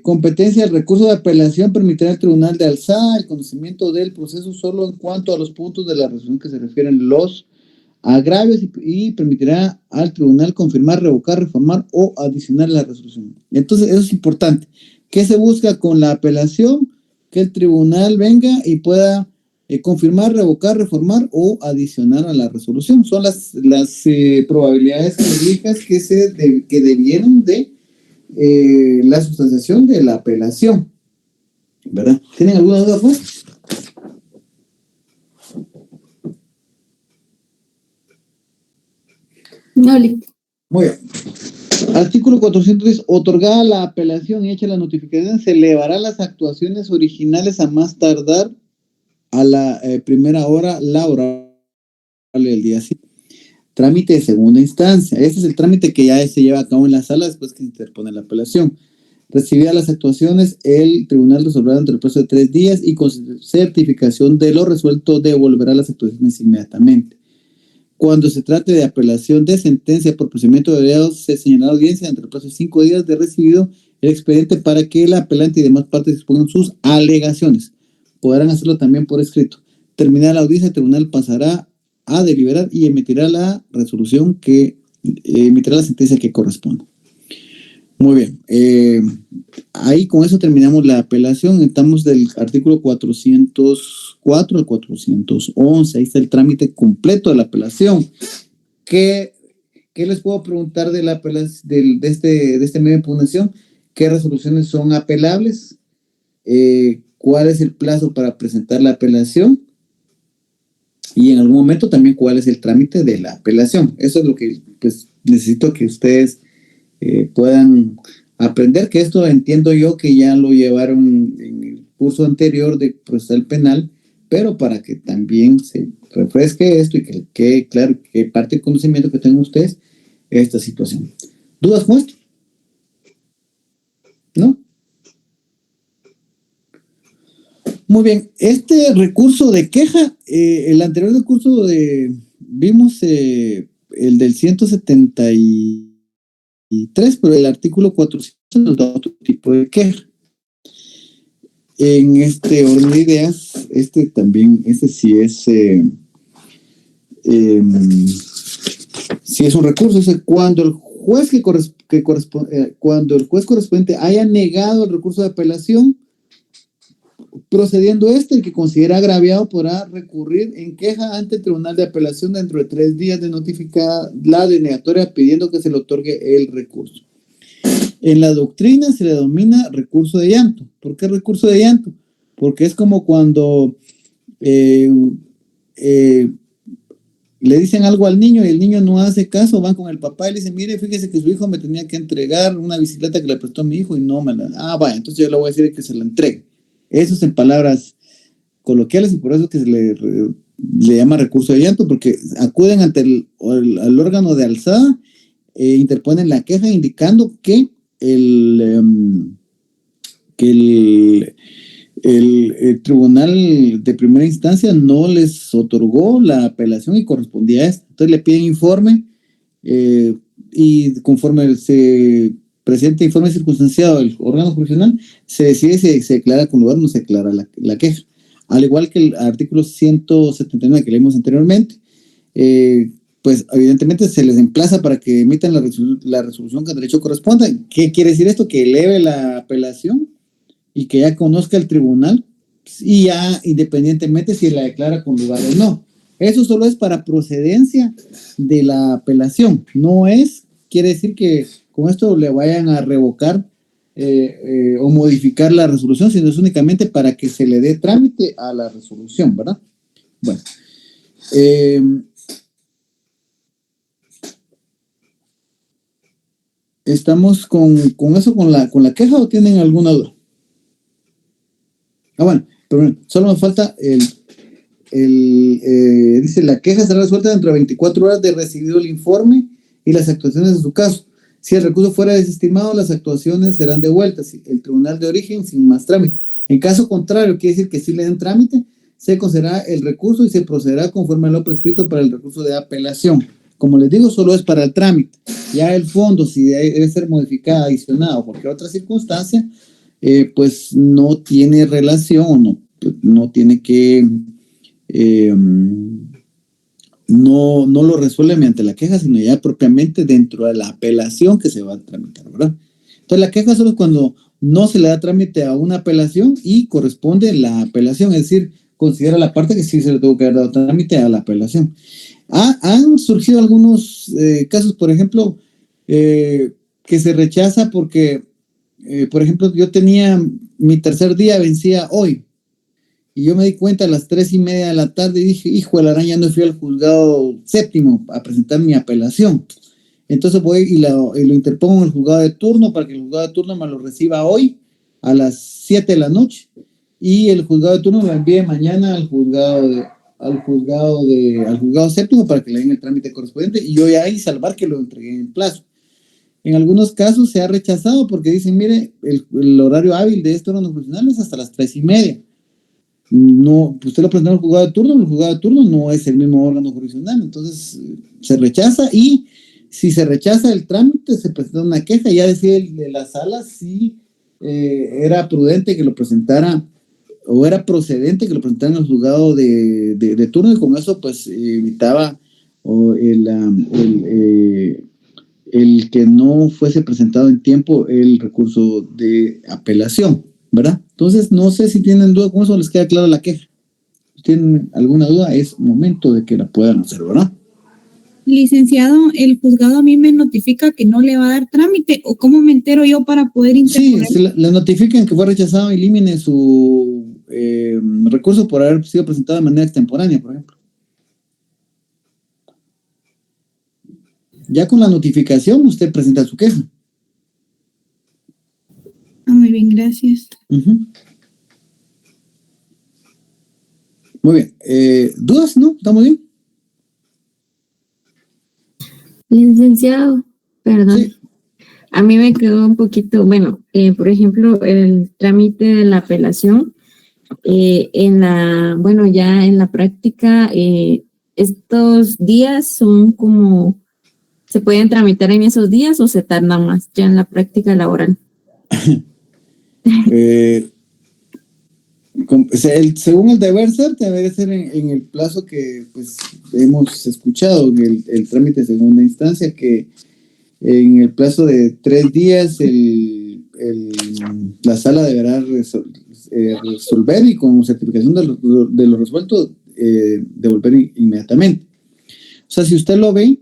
Competencia, el recurso de apelación permitirá al Tribunal de Alzada el conocimiento del proceso solo en cuanto a los puntos de la resolución que se refieren los agravios y permitirá al Tribunal confirmar, revocar, reformar o adicionar la resolución. Entonces, eso es importante. ¿Qué se busca con la apelación? Que el Tribunal venga y pueda confirmar, revocar, reformar o adicionar a la resolución. Son las probabilidades jurídicas que debieron de la sustanciación de la apelación, ¿verdad? ¿Tienen alguna duda, pues? No, le- Muy bien. Artículo 410. Otorgada la apelación y hecha la notificación, se elevará las actuaciones originales a más tardar a la primera hora laborable del día siguiente. Trámite de segunda instancia. Este es el trámite que ya se lleva a cabo en la sala después que se interpone la apelación. Recibidas las actuaciones, el tribunal resolverá entre el plazo de 3 días y con certificación de lo resuelto devolverá las actuaciones inmediatamente. Cuando se trate de apelación de sentencia por procedimiento de abreviado, se señalará audiencia entre el plazo de 5 días de recibido el expediente para que el apelante y demás partes expongan sus alegaciones. Podrán hacerlo también por escrito. Terminada la audiencia, el tribunal pasará a deliberar y emitirá la resolución emitirá la sentencia que corresponda. Muy bien. Ahí con eso terminamos la apelación. Estamos del artículo 404 al 411. Ahí está el trámite completo de la apelación. ¿Qué les puedo preguntar de la apelación, de este medio de impugnación? ¿Qué resoluciones son apelables? ¿Cuál es el plazo para presentar la apelación? Y en algún momento también cuál es el trámite de la apelación. Eso es lo que pues necesito que ustedes puedan aprender, que esto entiendo yo que ya lo llevaron en el curso anterior de procesal penal, pero para que también se refresque esto y que quede claro que parte del conocimiento que tengan ustedes esta situación. ¿Dudas con esto? ¿No? Muy bien. Este recurso de queja, el anterior recurso vimos el del 173, pero el artículo 400 nos da otro tipo de queja. En este orden de ideas, este sí es un recurso. Cuando el juez cuando el juez correspondiente haya negado el recurso de apelación, procediendo el que considera agraviado podrá recurrir en queja ante el Tribunal de Apelación dentro de 3 días de notificar la denegatoria pidiendo que se le otorgue el recurso. En la doctrina se le denomina recurso de llanto. ¿Por qué recurso de llanto? Porque es como cuando le dicen algo al niño y el niño no hace caso, van con el papá y le dicen, mire, fíjese que su hijo me tenía que entregar una bicicleta que le prestó a mi hijo y no me la... Ah, vaya, entonces yo le voy a decir que se la entregue. Eso es en palabras coloquiales y por eso que se le llama recurso de llanto, porque acuden ante el órgano de alzada e interponen la queja indicando que el tribunal de primera instancia no les otorgó la apelación y correspondía a esto. Entonces le piden informe y conforme se presenta informe circunstanciado del órgano jurisdiccional, se decide si se declara con lugar o no se declara la queja. Al igual que el artículo 179 que leímos anteriormente, pues evidentemente se les emplaza para que emitan la resolución que al derecho corresponda. ¿Qué quiere decir esto? Que eleve la apelación y que ya conozca el tribunal y ya independientemente si la declara con lugar o no. Eso solo es para procedencia de la apelación. No quiere decir que con esto le vayan a revocar o modificar la resolución, sino es únicamente para que se le dé trámite a la resolución, ¿verdad? Bueno. ¿Estamos con eso, con la queja o tienen alguna duda? Bueno, pero solo nos falta dice, la queja será resuelta dentro de 24 horas de recibido el informe y las actuaciones de su caso. Si el recurso fuera desestimado, las actuaciones serán devueltas. El tribunal de origen sin más trámite. En caso contrario, quiere decir que si le den trámite, se considerará el recurso y se procederá conforme a lo prescrito para el recurso de apelación. Como les digo, solo es para el trámite. Ya el fondo, si debe ser modificado, adicionado o cualquier otra circunstancia, pues no tiene relación o no tiene que... no lo resuelve mediante la queja, sino ya propiamente dentro de la apelación que se va a tramitar, ¿verdad? Entonces la queja solo es cuando no se le da trámite a una apelación y corresponde la apelación, es decir, considera la parte que sí se le tuvo que haber dado trámite a la apelación. Han surgido algunos casos, por ejemplo, que se rechaza porque, por ejemplo, yo tenía mi tercer día, vencía hoy. Y yo me di cuenta a las 3:30 de la tarde y dije, hijo de la araña, no fui al juzgado séptimo a presentar mi apelación. Entonces voy y lo interpongo en el juzgado de turno para que el juzgado de turno me lo reciba hoy a las 7 de la noche y el juzgado de turno lo envíe mañana al juzgado séptimo para que le den el trámite correspondiente y yo ya ahí salvar que lo entregué en plazo. En algunos casos se ha rechazado porque dicen, mire, el horario hábil de este órgano profesional es hasta las 3:30. No, usted lo presenta al juzgado de turno, el juzgado de turno no es el mismo órgano jurisdiccional, entonces se rechaza y si se rechaza el trámite se presenta una queja, ya decía el de la sala si era prudente que lo presentara o era procedente que lo presentaran al juzgado de turno y con eso pues evitaba el que no fuese presentado en tiempo el recurso de apelación, ¿verdad? Entonces, no sé si tienen duda con eso, les queda clara la queja. Si tienen alguna duda, es momento de que la puedan hacer, ¿verdad? Licenciado, el juzgado a mí me notifica que no le va a dar trámite, o cómo me entero yo para poder interponer. Sí, le notifican que fue rechazado, elimine su recurso por haber sido presentado de manera extemporánea, por ejemplo. Ya con la notificación, usted presenta su queja. Muy bien, gracias. Uh-huh. Muy bien. ¿Dudas? ¿No? ¿Estamos bien? Licenciado, perdón. Sí. A mí me quedó un poquito, bueno, por ejemplo, el trámite de la apelación, ya en la práctica, estos días son como, ¿se pueden tramitar en esos días o se tardan más ya en la práctica laboral? Según el deber ser, debe ser en el plazo que pues hemos escuchado, el trámite de segunda instancia, que en el plazo de 3 días la sala deberá resolver y con certificación de lo resuelto devolver inmediatamente. O sea, si usted lo ve,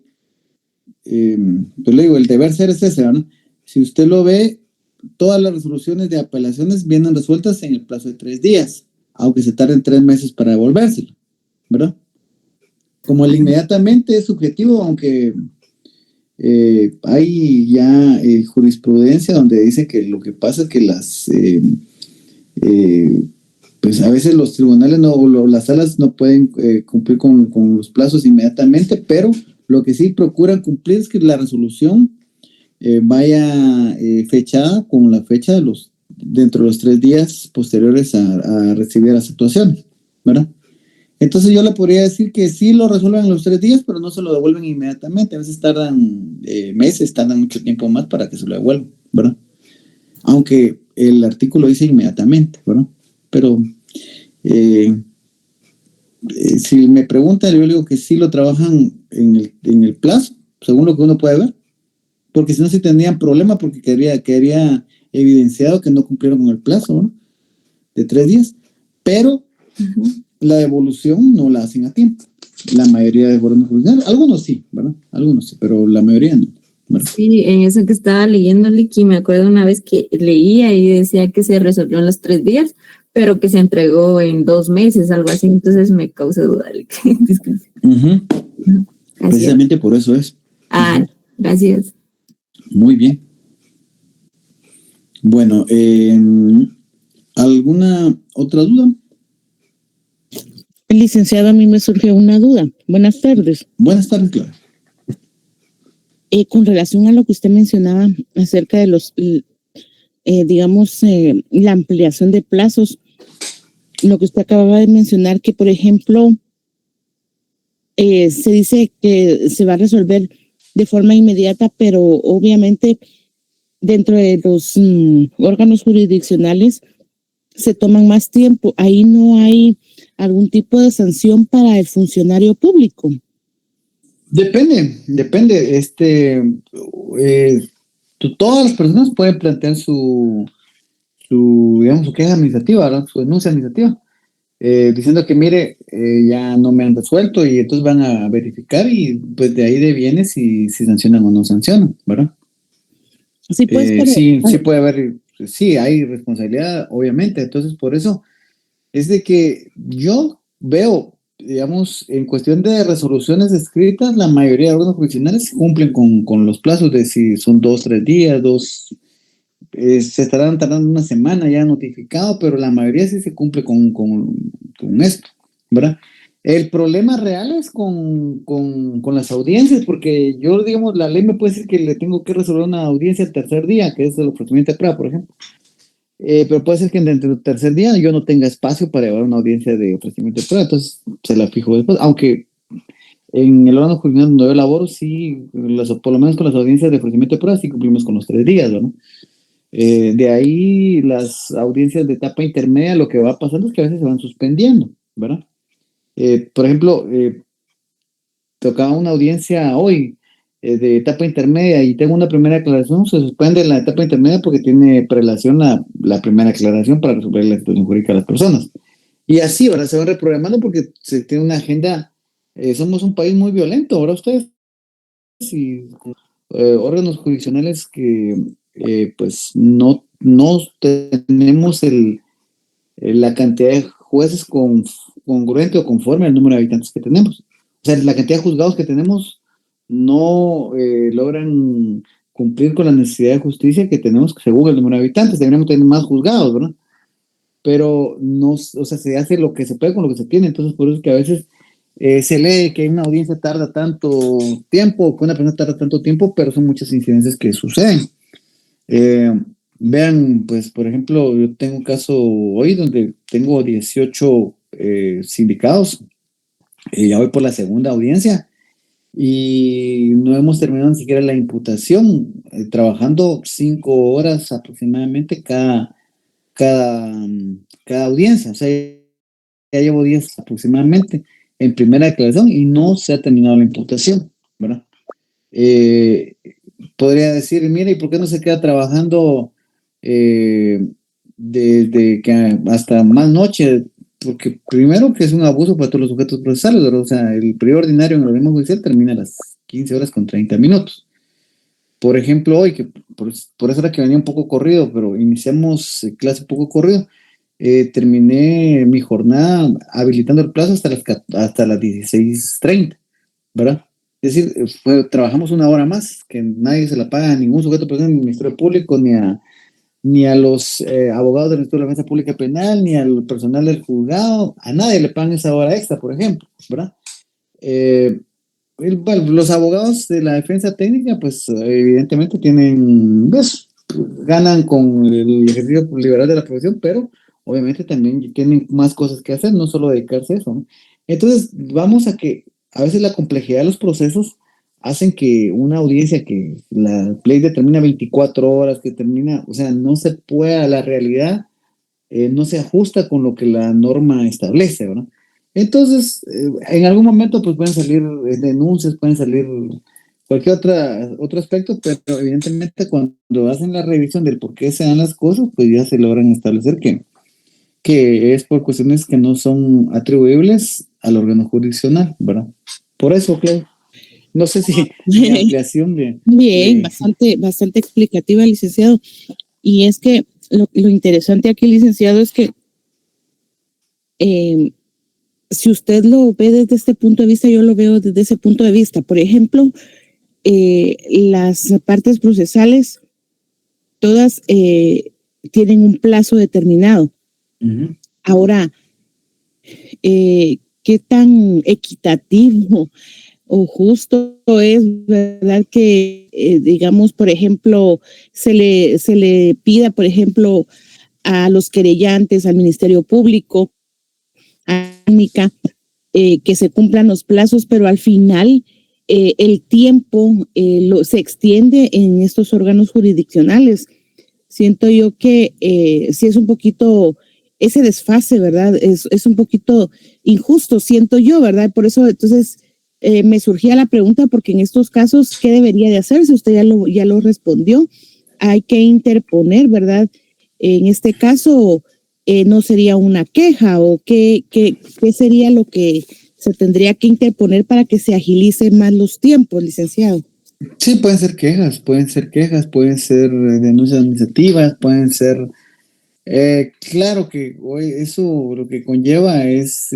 pues le digo, el deber ser es ese, ¿no? Si usted lo ve, todas las resoluciones de apelaciones vienen resueltas en el plazo de 3 días, aunque se tarden 3 meses para devolvérselo, ¿verdad? Como el inmediatamente es subjetivo, aunque hay ya jurisprudencia donde dice que lo que pasa es que pues a veces los tribunales las salas no pueden cumplir con los plazos inmediatamente, pero lo que sí procuran cumplir es que la resolución vaya fechada con la fecha dentro de los 3 días posteriores a recibir las actuaciones, ¿verdad? Entonces yo le podría decir que sí lo resuelven en los 3 días, pero no se lo devuelven inmediatamente. A veces tardan meses, tardan mucho tiempo más para que se lo devuelvan, ¿verdad? Aunque el artículo dice inmediatamente, ¿verdad? Pero si me preguntan, yo digo que sí lo trabajan en el plazo, según lo que uno puede ver. Porque si no, sí tendrían problema porque quedaría evidenciado que no cumplieron con el plazo, ¿no? De 3 días. Pero la devolución no la hacen a tiempo. La mayoría de órganos judiciales, algunos sí, ¿verdad? Algunos sí, pero la mayoría no, ¿verdad? Sí, en eso que estaba leyendo, Licky, me acuerdo una vez que leía y decía que se resolvió en los 3 días, pero que se entregó en 2 meses, algo así. Entonces me causa duda. Precisamente por eso es. Gracias. Muy bien. Bueno, ¿alguna otra duda? Licenciado, a mí me surgió una duda. Buenas tardes. Buenas tardes, Clara. Con relación a lo que usted mencionaba acerca de los, la ampliación de plazos, lo que usted acababa de mencionar, que por ejemplo, se dice que se va a resolver de forma inmediata, pero obviamente dentro de los órganos jurisdiccionales se toman más tiempo. Ahí no hay algún tipo de sanción para el funcionario público. Depende. Todas las personas pueden plantear su queja administrativa, ¿verdad? Su denuncia administrativa, diciendo que mire, ya no me han resuelto, y entonces van a verificar y pues de ahí deviene si sancionan o no sancionan, ¿verdad? Sí, pues, pero, sí puede haber, sí hay responsabilidad, obviamente. Entonces, por eso es de que yo veo, digamos, en cuestión de resoluciones escritas, la mayoría de órganos jurisdiccionales cumplen con los plazos de si son 2, 3 días, se estarán tardando una semana ya notificado, pero la mayoría sí se cumple con esto, ¿verdad? El problema real es con las audiencias, porque yo, digamos, la ley me puede decir que le tengo que resolver una audiencia el tercer día, que es el ofrecimiento de prueba, por ejemplo. Pero puede ser que dentro del tercer día yo no tenga espacio para llevar una audiencia de ofrecimiento de prueba, entonces se la fijo después, aunque en el órgano jurisdiccional donde yo laboro, sí, por lo menos con las audiencias de ofrecimiento de prueba, sí cumplimos con los 3 días, ¿no? De ahí las audiencias de etapa intermedia, lo que va pasando es que a veces se van suspendiendo, ¿verdad? Por ejemplo, tocaba una audiencia hoy de etapa intermedia y tengo una primera aclaración, se suspende la etapa intermedia porque tiene prelación la primera aclaración para resolver la situación jurídica de las personas. Y así, ¿verdad? Se van reprogramando porque se tiene una agenda. Somos un país muy violento, ¿verdad? Ustedes y órganos jurisdiccionales que pues no tenemos la cantidad de jueces congruente o conforme al número de habitantes que tenemos. O sea, la cantidad de juzgados que tenemos no logran cumplir con la necesidad de justicia que tenemos según el número de habitantes. Deberíamos tener más juzgados, ¿verdad? Pero no, o sea, se hace lo que se puede con lo que se tiene. Entonces, por eso es que a veces se lee que una audiencia tarda tanto tiempo, que una persona tarda tanto tiempo, pero son muchas incidencias que suceden. Vean, pues, por ejemplo, yo tengo un caso hoy donde tengo 18 sindicados, ya voy por la segunda audiencia y no hemos terminado ni siquiera la imputación, trabajando 5 horas aproximadamente cada audiencia. O sea, ya llevo 10 aproximadamente en primera declaración y no se ha terminado la imputación, ¿verdad? Podría decir, mire, ¿y por qué no se queda trabajando desde que hasta más noche? Porque primero que es un abuso para todos los sujetos procesales, ¿verdad? O sea, el periodo ordinario en el organismo judicial termina a las 15 horas con 30 minutos. Por ejemplo, hoy, que por eso era que venía un poco corrido, pero iniciamos clase un poco corrido, terminé mi jornada habilitando el plazo hasta las 16:30, ¿verdad? Es decir, trabajamos 1 hora más, que nadie se la paga a ningún sujeto presente, ni al Ministerio Público, ni a los abogados del Instituto de la Defensa Pública Penal, ni al personal del juzgado, a nadie le pagan esa hora extra, por ejemplo, ¿verdad? Bueno, los abogados de la defensa técnica, pues evidentemente ganan con el ejercicio liberal de la profesión, pero obviamente también tienen más cosas que hacer, no solo dedicarse a eso, ¿no? Entonces, vamos a que a veces la complejidad de los procesos hacen que una audiencia que la ley determina 24 horas, que termina, o sea, no se pueda, la realidad no se ajusta con lo que la norma establece, ¿verdad? Entonces, en algún momento pues pueden salir denuncias, pueden salir cualquier otro aspecto, pero evidentemente cuando hacen la revisión del por qué se dan las cosas, pues ya se logran establecer que es por cuestiones que no son atribuibles al órgano jurisdiccional, ¿verdad? Por eso, Claudio. No sé si la ampliación Bien, bastante explicativa, licenciado. Y es que lo interesante aquí, licenciado, es que si usted lo ve desde este punto de vista, yo lo veo desde ese punto de vista. Por ejemplo, las partes procesales, todas tienen un plazo determinado. Ujú. Ahora, ¿qué tan equitativo o justo es, verdad, que, digamos, por ejemplo, se le pida, por ejemplo, a los querellantes, al Ministerio Público, a Técnica, que se cumplan los plazos, pero al final el tiempo se extiende en estos órganos jurisdiccionales? Siento yo que sí es un poquito ese desfase, ¿verdad? Es un poquito injusto, siento yo, ¿verdad? Por eso, entonces, me surgía la pregunta, porque en estos casos, ¿qué debería de hacerse? Usted ya lo respondió. Hay que interponer, ¿verdad? En este caso, ¿no sería una queja o qué sería lo que se tendría que interponer para que se agilicen más los tiempos, licenciado? Sí, pueden ser quejas, pueden ser denuncias administrativas, pueden ser... claro que hoy eso lo que conlleva es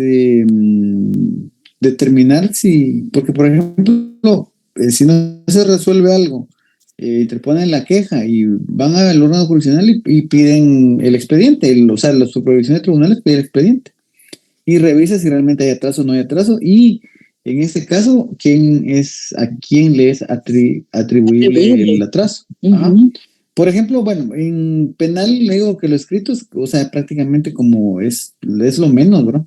determinar si, porque por ejemplo, si no se resuelve algo, interponen la queja y van al órgano jurisdiccional y piden el expediente, o sea, la supervisión de tribunales pide el expediente y revisa si realmente hay atraso o no hay atraso y en este caso, a quién le es atribuible el atraso. Ajá. Por ejemplo, bueno, en penal le digo que lo escrito es, o sea, prácticamente como es lo menos, ¿verdad?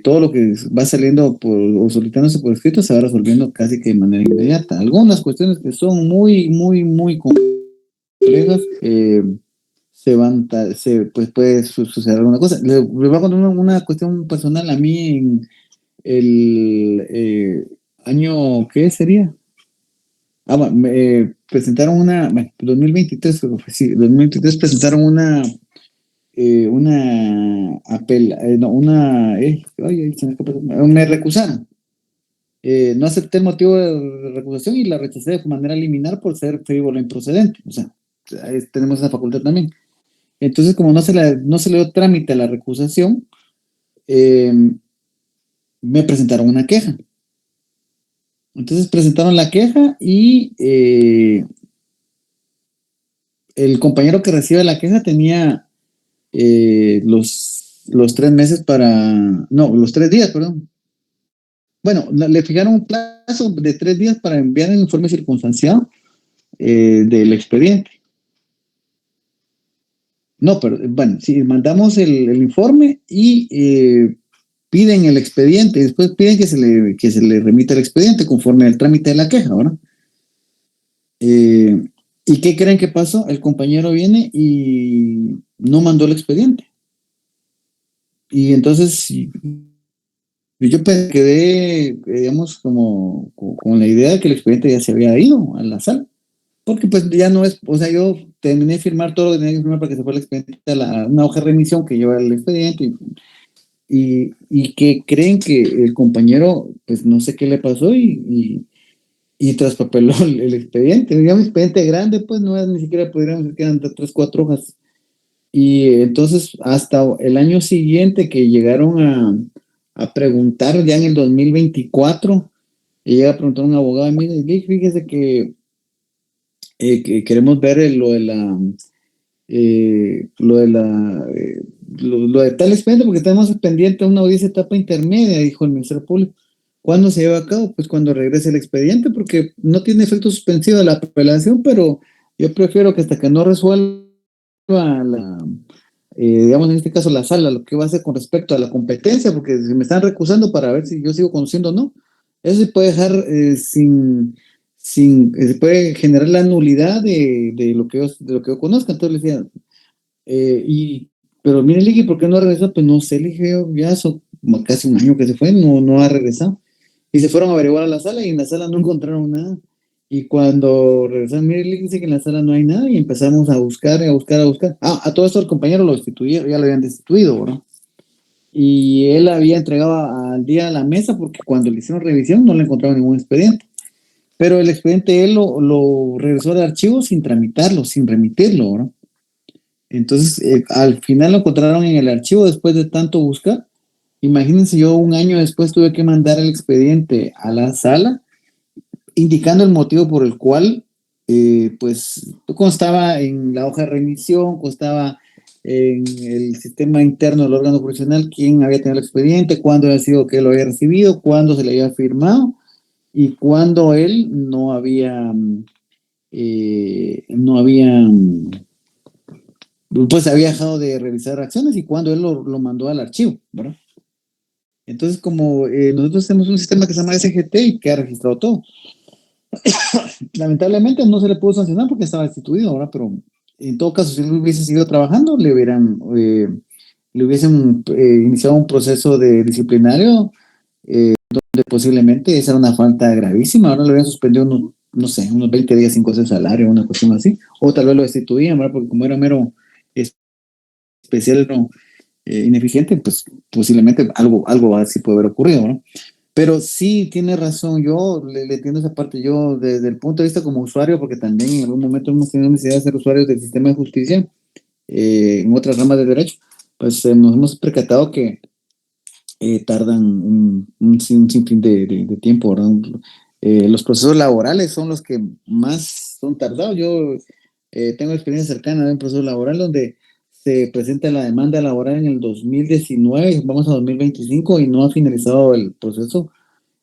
Todo lo que va saliendo o solicitándose por escrito se va resolviendo casi que de manera inmediata. Algunas cuestiones que son muy, muy, muy complejas, pues puede suceder alguna cosa. Le voy a contar una cuestión personal. A mí en el año, ¿qué sería? Bueno, presentaron bueno, 2023, sí, 2023 presentaron me recusaron. No acepté el motivo de recusación y la rechacé de manera liminar por ser frívolo e improcedente. O sea, tenemos esa facultad también. Entonces, como no se le dio trámite a la recusación, me presentaron una queja. Entonces presentaron la queja y el compañero que recibe la queja tenía los 3 meses los 3 días, perdón. Bueno, le fijaron un plazo de 3 días para enviar el informe circunstanciado del expediente. No, pero bueno, sí, mandamos el informe y piden el expediente, y después piden que se le remita el expediente conforme al trámite de la queja, ¿verdad? ¿Y qué creen que pasó? El compañero viene y no mandó el expediente. Y entonces yo quedé, digamos, como con la idea de que el expediente ya se había ido a la sala. Porque pues ya no es, o sea, yo terminé de firmar todo lo que tenía que firmar para que se fuera el expediente a una hoja de remisión que lleva el expediente y que creen que el compañero, pues no sé qué le pasó y traspapeló el expediente. Digamos, expediente grande, pues no es ni siquiera podríamos decir que eran 3, 4 hojas. Y entonces hasta el año siguiente que llegaron a preguntar ya en el 2024, y llega a preguntar a un abogado, mire, fíjese que queremos ver lo de tal expediente porque tenemos pendiente una audiencia etapa intermedia, dijo el Ministerio Público. ¿Cuándo se lleva a cabo? Pues cuando regrese el expediente, porque no tiene efecto suspensivo de la apelación, pero yo prefiero que hasta que no resuelva digamos en este caso la sala, lo que va a hacer con respecto a la competencia, porque si me están recusando para ver si yo sigo conociendo o no, eso se puede dejar se puede generar la nulidad de lo que yo conozca. Entonces le decía, pero mire, Ligi, ¿por qué no ha regresado? Pues no sé, le dije, ya casi un año que se fue, no ha regresado. Y se fueron a averiguar a la sala y en la sala no encontraron nada. Y cuando regresaron, mire, Ligi, dice que en la sala no hay nada y empezamos a buscar, a buscar, a buscar. A todo esto el compañero lo destituyeron, ya lo habían destituido, ¿no? Y él había entregado al día a la mesa porque cuando le hicieron revisión no le encontraron ningún expediente. Pero el expediente él lo regresó al archivo sin tramitarlo, sin remitirlo, ¿no? Entonces, al final lo encontraron en el archivo después de tanto buscar. Imagínense, yo un año después tuve que mandar el expediente a la sala, indicando el motivo por el cual pues constaba en la hoja de remisión, constaba en el sistema interno del órgano jurisdiccional quién había tenido el expediente, cuándo había sido que lo había recibido, cuándo se le había firmado y cuándo él no había, pues había dejado de revisar acciones y cuándo él lo mandó al archivo, ¿verdad? Entonces, como nosotros tenemos un sistema que se llama SGT y que ha registrado todo. Lamentablemente no se le pudo sancionar porque estaba destituido, ¿verdad? Pero en todo caso, si él hubiese seguido trabajando, le hubiesen iniciado un proceso de disciplinario donde posiblemente esa era una falta gravísima. Ahora le habían suspendido unos, no sé, unos 20 días sin goce de salario, una cuestión así. O tal vez lo destituían, ¿verdad? Porque como era mero especial, no, ineficiente, pues posiblemente algo así puede haber ocurrido, ¿no? Pero sí, tiene razón, yo le entiendo esa parte, yo desde el punto de vista como usuario, porque también en algún momento hemos tenido necesidad de ser usuarios del sistema de justicia, en otras ramas de derecho, pues nos hemos percatado que tardan un sinfín de tiempo, ¿verdad? Los procesos laborales son los que más son tardados. Yo tengo experiencia cercana de un proceso laboral donde se presenta la demanda laboral en el 2019, vamos a 2025 y no ha finalizado el proceso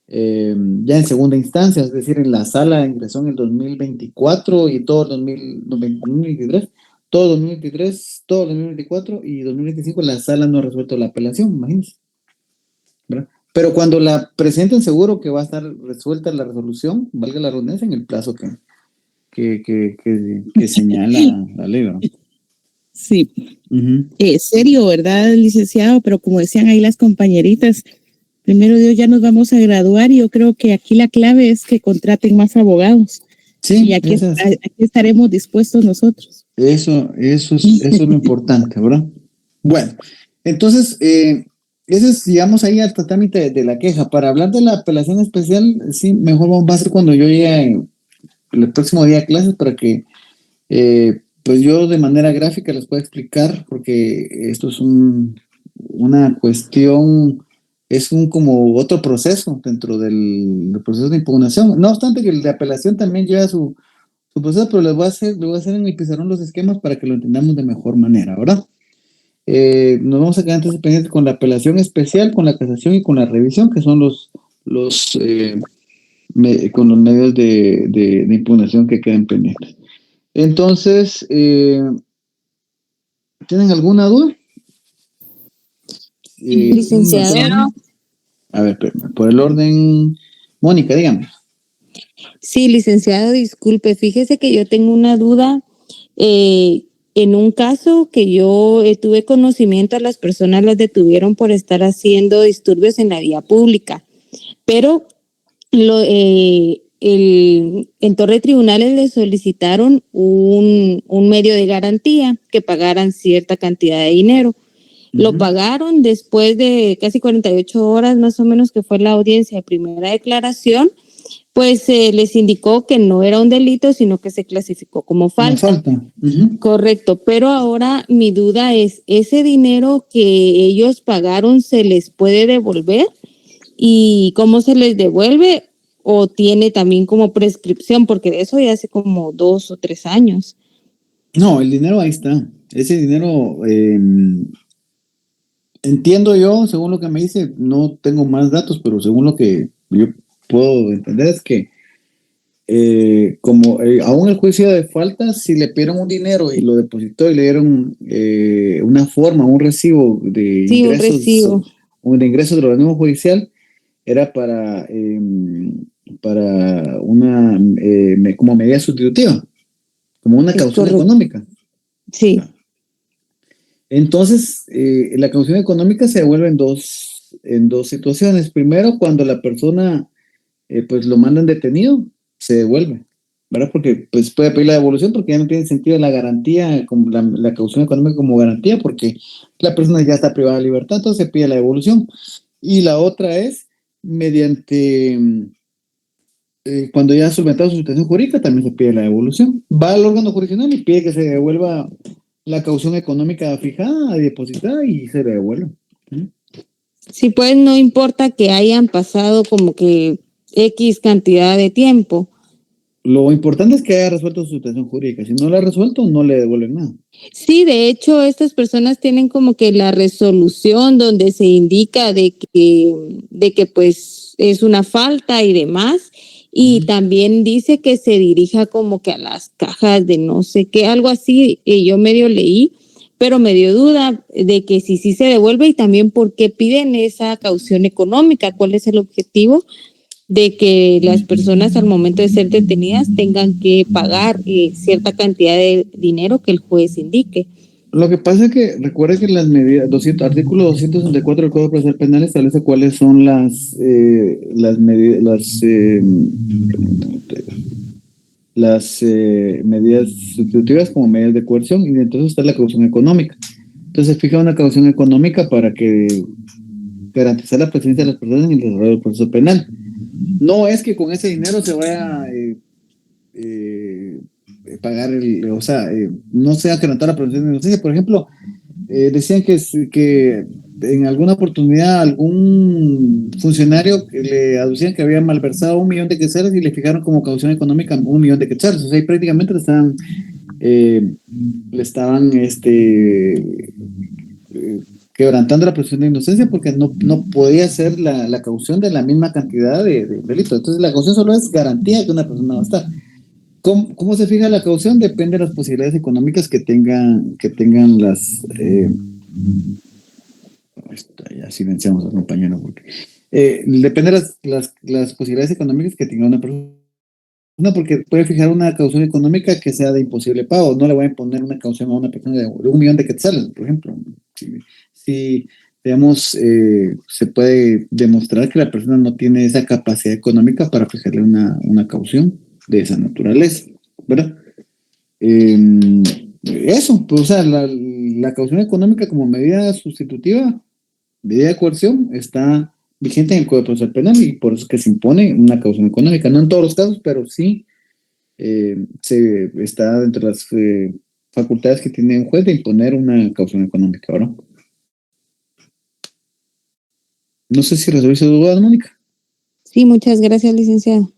ya en segunda instancia, es decir, en la sala ingresó en el 2024 y todo el 2023, todo 2023, todo 2024 y 2025 la sala no ha resuelto la apelación, imagínense, ¿verdad? Pero cuando la presenten seguro que va a estar resuelta la resolución, valga la redundancia, en el plazo que señala la ley, ¿verdad? Sí, Uh-huh. Serio, ¿verdad, licenciado? Pero como decían ahí las compañeritas, primero Dios ya nos vamos a graduar y yo creo que aquí la clave es que contraten más abogados. Sí, y aquí estaremos dispuestos nosotros. Eso es lo importante, ¿verdad? Bueno, entonces, ese es, digamos, ahí hasta trámite de la queja. Para hablar de la apelación especial, sí, mejor va a ser cuando yo llegue el próximo día a clases para que pues yo de manera gráfica les pueda explicar, porque esto es una cuestión, es un como otro proceso dentro del proceso de impugnación. No obstante que el de apelación también lleva su proceso, pero les voy a hacer en mi pizarrón los esquemas para que lo entendamos de mejor manera, ¿verdad? Nos vamos a quedar entonces pendientes con la apelación especial, con la casación y con la revisión, que son con los medios de impugnación que quedan pendientes. Entonces, ¿tienen alguna duda? Licenciado. A ver, por el orden, Mónica, dígame. Sí, licenciado, disculpe, fíjese que yo tengo una duda. En un caso que yo tuve conocimiento, a las personas las detuvieron por estar haciendo disturbios en la vía pública, pero en Torre de Tribunales le solicitaron un medio de garantía que pagaran cierta cantidad de dinero. Lo pagaron después de casi 48 horas más o menos, que fue la audiencia de primera declaración, pues les indicó que no era un delito, sino que se clasificó como falta. Correcto, pero ahora mi duda es, ¿ese dinero que ellos pagaron se les puede devolver? ¿Y cómo se les devuelve? ¿O tiene también como prescripción? Porque de eso ya hace como 2 o 3 años. No, el dinero ahí está. Ese dinero, entiendo yo, según lo que me dice, no tengo más datos, pero según lo que yo puedo entender es que como aún el juicio de falta, si le pidieron un dinero y lo depositó y le dieron una forma, un recibo de ingresos, un recibo. De ingresos del organismo judicial, era para una como medida sustitutiva, como una caución económica. Sí. Entonces, la caución económica se devuelve en dos situaciones. Primero, cuando la persona pues lo mandan detenido, se devuelve, ¿verdad? Porque pues puede pedir la devolución porque ya no tiene sentido la garantía, como la caución económica como garantía, porque la persona ya está privada de libertad, entonces se pide la devolución. Y la otra es mediante, cuando ya ha solventado su situación jurídica, también se pide la devolución. Va al órgano jurisdiccional y pide que se devuelva la caución económica fijada, depositada, y se le devuelve. Sí, pues no importa que hayan pasado como que X cantidad de tiempo. Lo importante es que haya resuelto su situación jurídica. Si no la ha resuelto, no le devuelven nada. Sí, de hecho, estas personas tienen como que la resolución donde se indica de que pues es una falta y demás. Y también dice que se dirija como que a las cajas de no sé qué, algo así, yo medio leí, pero me dio duda de que si sí se devuelve y también por qué piden esa caución económica, cuál es el objetivo de que las personas al momento de ser detenidas tengan que pagar cierta cantidad de dinero que el juez indique. Lo que pasa es que recuerda que las medidas, artículo 264 del Código Procesal Penal establece cuáles son las medidas, medidas sustitutivas como medidas de coerción, y entonces está la caución económica. Entonces fija una caución económica para que garantizar la presencia de las personas en el desarrollo del proceso penal. No es que con ese dinero se vaya pagar no se va a garantizar la presunción de inocencia. Por ejemplo, decían que en alguna oportunidad algún funcionario le aducían que había malversado 1 millón de quetzales y le fijaron como caución económica 1 millón de quetzales. O sea, ahí prácticamente le estaban quebrantando la presunción de inocencia porque no podía ser la caución de la misma cantidad de delito. Entonces la caución solo es garantía que una persona va a estar. ¿Cómo se fija la caución? Depende de las posibilidades económicas que tengan las... ya silenciamos al compañero porque... depende de las posibilidades económicas que tenga una persona, porque puede fijar una caución económica que sea de imposible pago. No le voy a poner una caución a una persona de 1 millón de quetzales, por ejemplo. Si digamos, se puede demostrar que la persona no tiene esa capacidad económica para fijarle una caución de esa naturaleza, ¿verdad? Eso, pues, o sea, la caución económica como medida sustitutiva, medida de coerción, está vigente en el Código Procesal Penal y por eso es que se impone una caución económica. No en todos los casos, pero sí se está dentro de las facultades que tiene un juez de imponer una caución económica, ¿verdad? No sé si resolviste su duda, Mónica. Sí, muchas gracias, licenciado.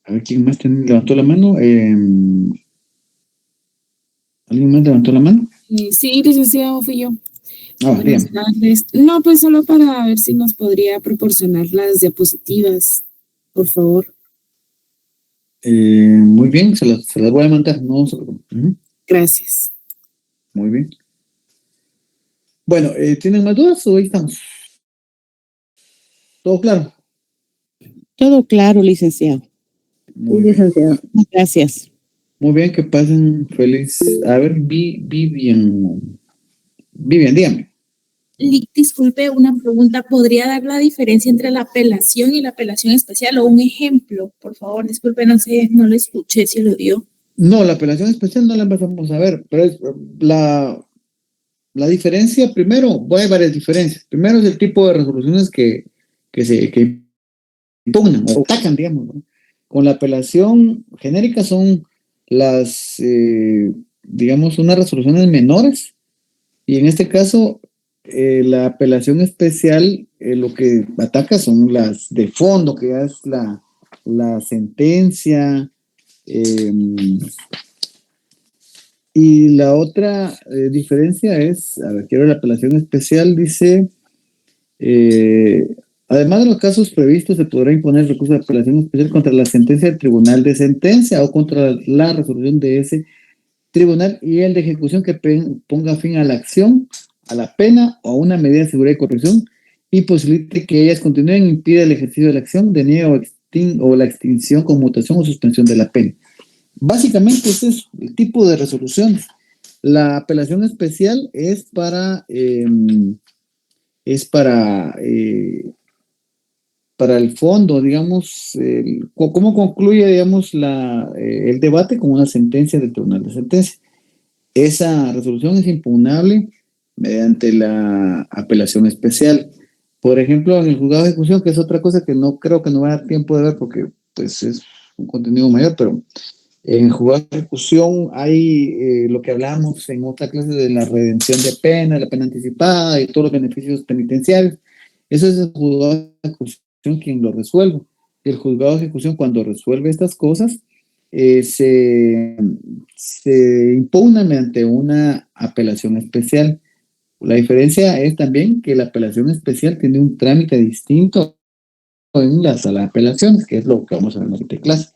A ver, ¿quién más levantó la mano? ¿Alguien más levantó la mano? Sí, licenciado, fui yo. Buenas tardes. No, pues solo para ver si nos podría proporcionar las diapositivas, por favor. Muy bien, se las voy a mandar. No, Gracias. Muy bien. Bueno, ¿tienen más dudas o ahí estamos? ¿Todo claro? Todo claro, licenciado. Muy bien. Licenciado. Gracias. Muy bien, que pasen feliz. A ver, Vivian, dígame. Disculpe, una pregunta. ¿Podría dar la diferencia entre la apelación y la apelación especial o un ejemplo? Por favor, disculpe, no sé, no lo escuché si lo dio. No, la apelación especial no la empezamos a ver, pero es la diferencia, primero, hay varias diferencias. Primero es el tipo de resoluciones que impugnan o atacan, digamos, ¿no? Con la apelación genérica son digamos, unas resoluciones menores, y en este caso, la apelación especial, lo que ataca son las de fondo, que ya es la sentencia, y la otra diferencia es, a ver, quiero la apelación especial, dice, además de los casos previstos, se podrá imponer recurso de apelación especial contra la sentencia del tribunal de sentencia o contra la resolución de ese tribunal y el de ejecución que ponga fin a la acción, a la pena o a una medida de seguridad y corrección y posibilite que ellas continúen, impida el ejercicio de la acción, deniegue o la extinción, conmutación o suspensión de la pena. Básicamente ese es el tipo de resoluciones. La apelación especial es para el fondo, digamos, cómo concluye, digamos, el debate con una sentencia del tribunal de sentencia. Esa resolución es impugnable mediante la apelación especial. Por ejemplo, en el juzgado de ejecución, que es otra cosa que no creo que no va a dar tiempo de ver porque pues es un contenido mayor, pero en juzgado de ejecución hay lo que hablamos en otra clase de la redención de pena, la pena anticipada y todos los beneficios penitenciarios. Eso es el juzgado de ejecución quien lo resuelve. El juzgado de ejecución, cuando resuelve estas cosas, se impugnan mediante una apelación especial. La diferencia es también que la apelación especial tiene un trámite distinto en la sala de apelaciones, que es lo que vamos a ver en esta clase.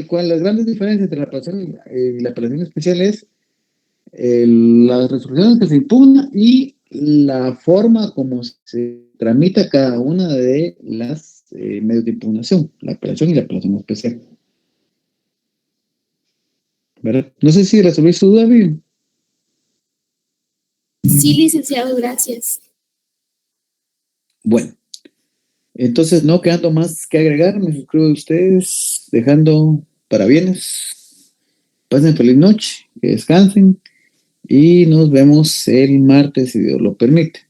¿Cuáles las grandes diferencias entre la apelación y la apelación especial es las resoluciones que se impugnan y la forma como se tramita cada una de las medios de impugnación, la apelación y la apelación especial. ¿Verdad? No sé si resolví su duda, Vivi. Sí, licenciado, gracias. Bueno, entonces no quedando más que agregar, me suscribo a ustedes, dejando parabienes, pasen feliz noche, que descansen y nos vemos el martes si Dios lo permite.